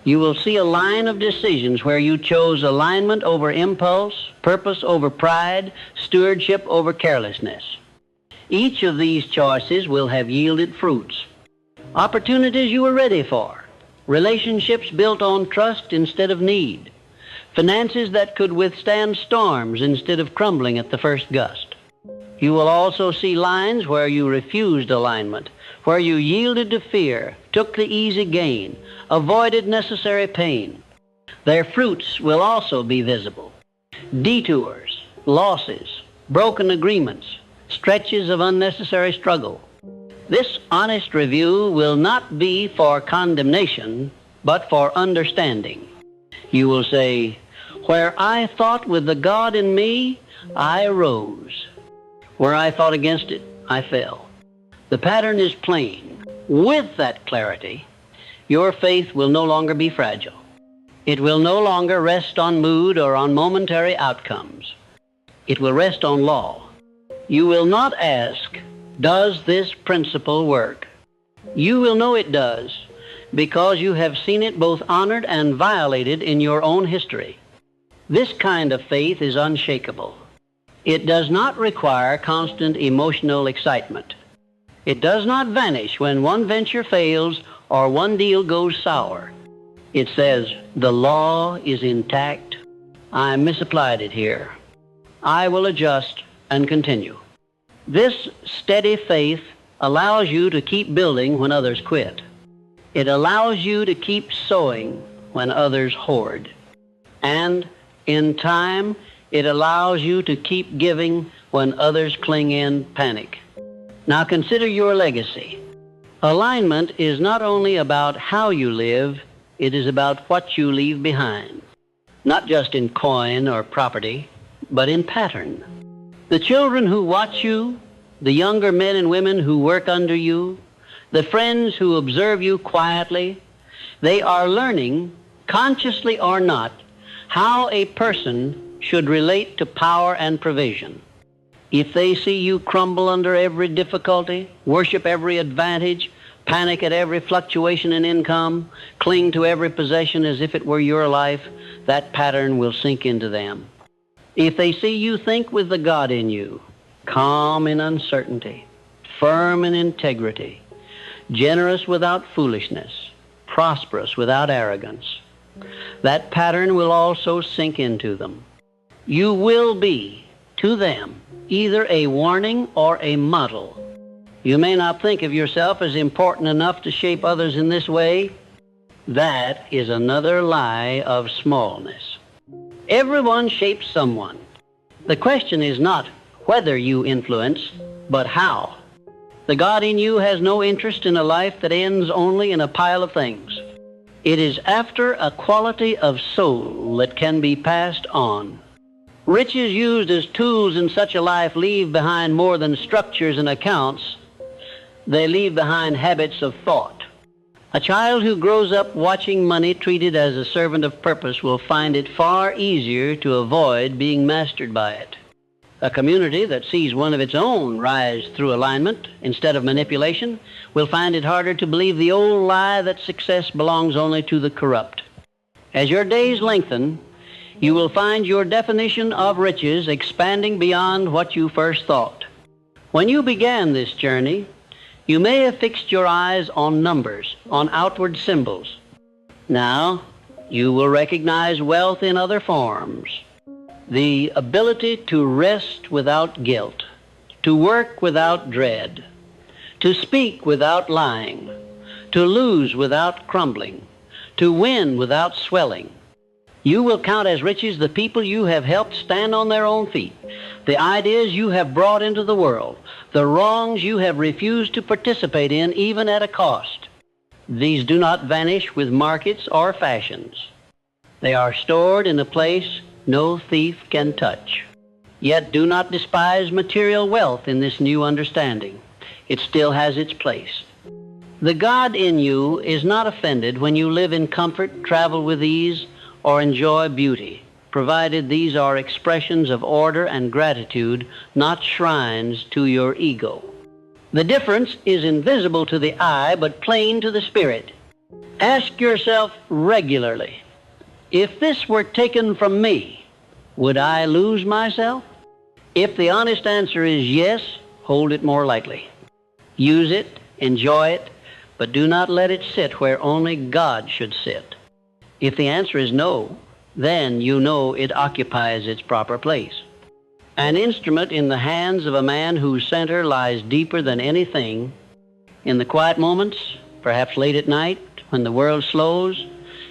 You will see a line of decisions where you chose alignment over impulse, purpose over pride, stewardship over carelessness. Each of these choices will have yielded fruits. Opportunities you were ready for, relationships built on trust instead of need, finances that could withstand storms instead of crumbling at the first gust. You will also see lines where you refused alignment, where you yielded to fear, took the easy gain, avoided necessary pain. Their fruits will also be visible. Detours, losses, broken agreements, stretches of unnecessary struggle. This honest review will not be for condemnation, but for understanding. You will say, where I thought with the God in me, I rose. Where I thought against it, I fell. The pattern is plain. With that clarity, your faith will no longer be fragile. It will no longer rest on mood or on momentary outcomes. It will rest on law. You will not ask, does this principle work? You will know it does because you have seen it both honored and violated in your own history. This kind of faith is unshakable. It does not require constant emotional excitement. It does not vanish when one venture fails or one deal goes sour. It says, the law is intact. I misapplied it here. I will adjust and continue. This steady faith allows you to keep building when others quit. It allows you to keep sowing when others hoard. And in time, it allows you to keep giving when others cling in panic. Now consider your legacy. Alignment is not only about how you live, it is about what you leave behind. Not just in coin or property, but in pattern. The children who watch you, the younger men and women who work under you, the friends who observe you quietly, they are learning, consciously or not, how a person should relate to power and provision. If they see you crumble under every difficulty, worship every advantage, panic at every fluctuation in income, cling to every possession as if it were your life, that pattern will sink into them. If they see you think with the God in you, calm in uncertainty, firm in integrity, generous without foolishness, prosperous without arrogance, that pattern will also sink into them. You will be, to them, either a warning or a model. You may not think of yourself as important enough to shape others in this way. That is another lie of smallness. Everyone shapes someone. The question is not whether you influence, but how. The God in you has no interest in a life that ends only in a pile of things. It is after a quality of soul that can be passed on. Riches used as tools in such a life leave behind more than structures and accounts. They leave behind habits of thought. A child who grows up watching money treated as a servant of purpose will find it far easier to avoid being mastered by it. A community that sees one of its own rise through alignment instead of manipulation will find it harder to believe the old lie that success belongs only to the corrupt. As your days lengthen, you will find your definition of riches expanding beyond what you first thought. When you began this journey, you may have fixed your eyes on numbers, on outward symbols. Now, you will recognize wealth in other forms. The ability to rest without guilt, to work without dread, to speak without lying, to lose without crumbling, to win without swelling. You will count as riches the people you have helped stand on their own feet, the ideas you have brought into the world, the wrongs you have refused to participate in even at a cost. These do not vanish with markets or fashions. They are stored in a place no thief can touch. Yet do not despise material wealth in this new understanding. It still has its place. The God in you is not offended when you live in comfort, travel with ease, or enjoy beauty, provided these are expressions of order and gratitude, not shrines to your ego. The difference is invisible to the eye, but plain to the spirit. Ask yourself regularly, if this were taken from me, would I lose myself? If the honest answer is yes, hold it more lightly. Use it, enjoy it, but do not let it sit where only God should sit. If the answer is no, then you know it occupies its proper place. An instrument in the hands of a man whose center lies deeper than anything. In the quiet moments, perhaps late at night, when the world slows,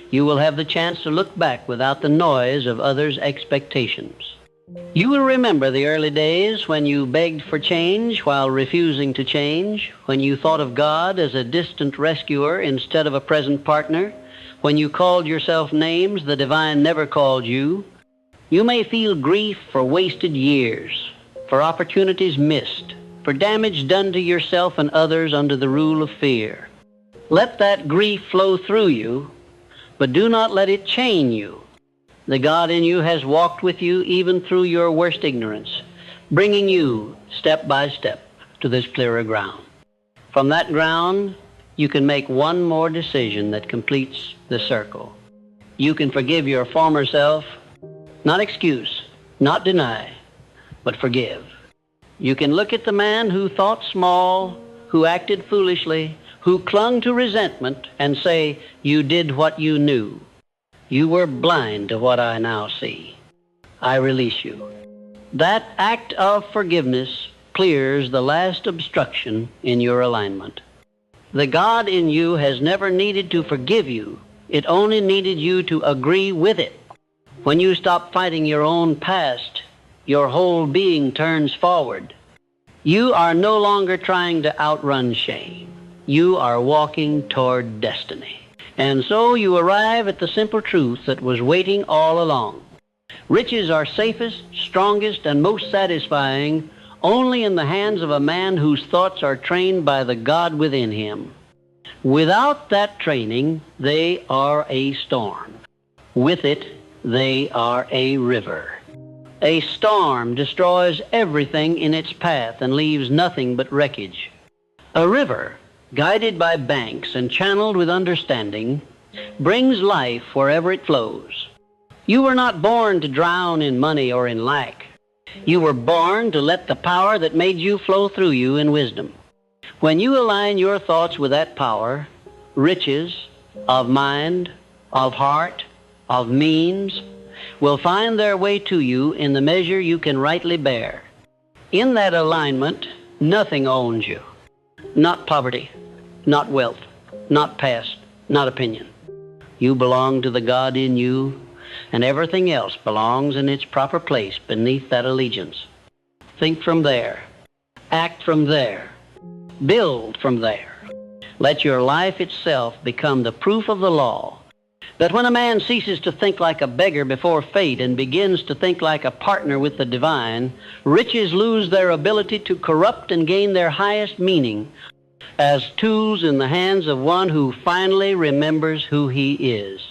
you will have the chance to look back without the noise of others' expectations. You will remember the early days when you begged for change while refusing to change, when you thought of God as a distant rescuer instead of a present partner, when you called yourself names the divine never called you. You may feel grief for wasted years, for opportunities missed, for damage done to yourself and others under the rule of fear. Let that grief flow through you, but do not let it chain you. The God in you has walked with you even through your worst ignorance, bringing you step by step to this clearer ground. From that ground, you can make one more decision that completes the circle. You can forgive your former self, not excuse, not deny, but forgive. You can look at the man who thought small, who acted foolishly, who clung to resentment and say, you did what you knew. You were blind to what I now see. I release you. That act of forgiveness clears the last obstruction in your alignment. The God in you has never needed to forgive you. It only needed you to agree with it. When you stop fighting your own past, your whole being turns forward. You are no longer trying to outrun shame. You are walking toward destiny. And so you arrive at the simple truth that was waiting all along. Riches are safest, strongest, and most satisfying only in the hands of a man whose thoughts are trained by the God within him. Without that training, they are a storm. With it, they are a river. A storm destroys everything in its path and leaves nothing but wreckage. A river, guided by banks and channeled with understanding, brings life wherever it flows. You were not born to drown in money or in lack. You were born to let the power that made you flow through you in wisdom. When you align your thoughts with that power, riches of mind, of heart, of means will find their way to you in the measure you can rightly bear. In that alignment, nothing owns you. Not poverty, not wealth, not past, not opinion. You belong to the God in you, and everything else belongs in its proper place beneath that allegiance. Think from there. Act from there. Build from there. Let your life itself become the proof of the law that when a man ceases to think like a beggar before fate and begins to think like a partner with the divine, riches lose their ability to corrupt and gain their highest meaning as tools in the hands of one who finally remembers who he is.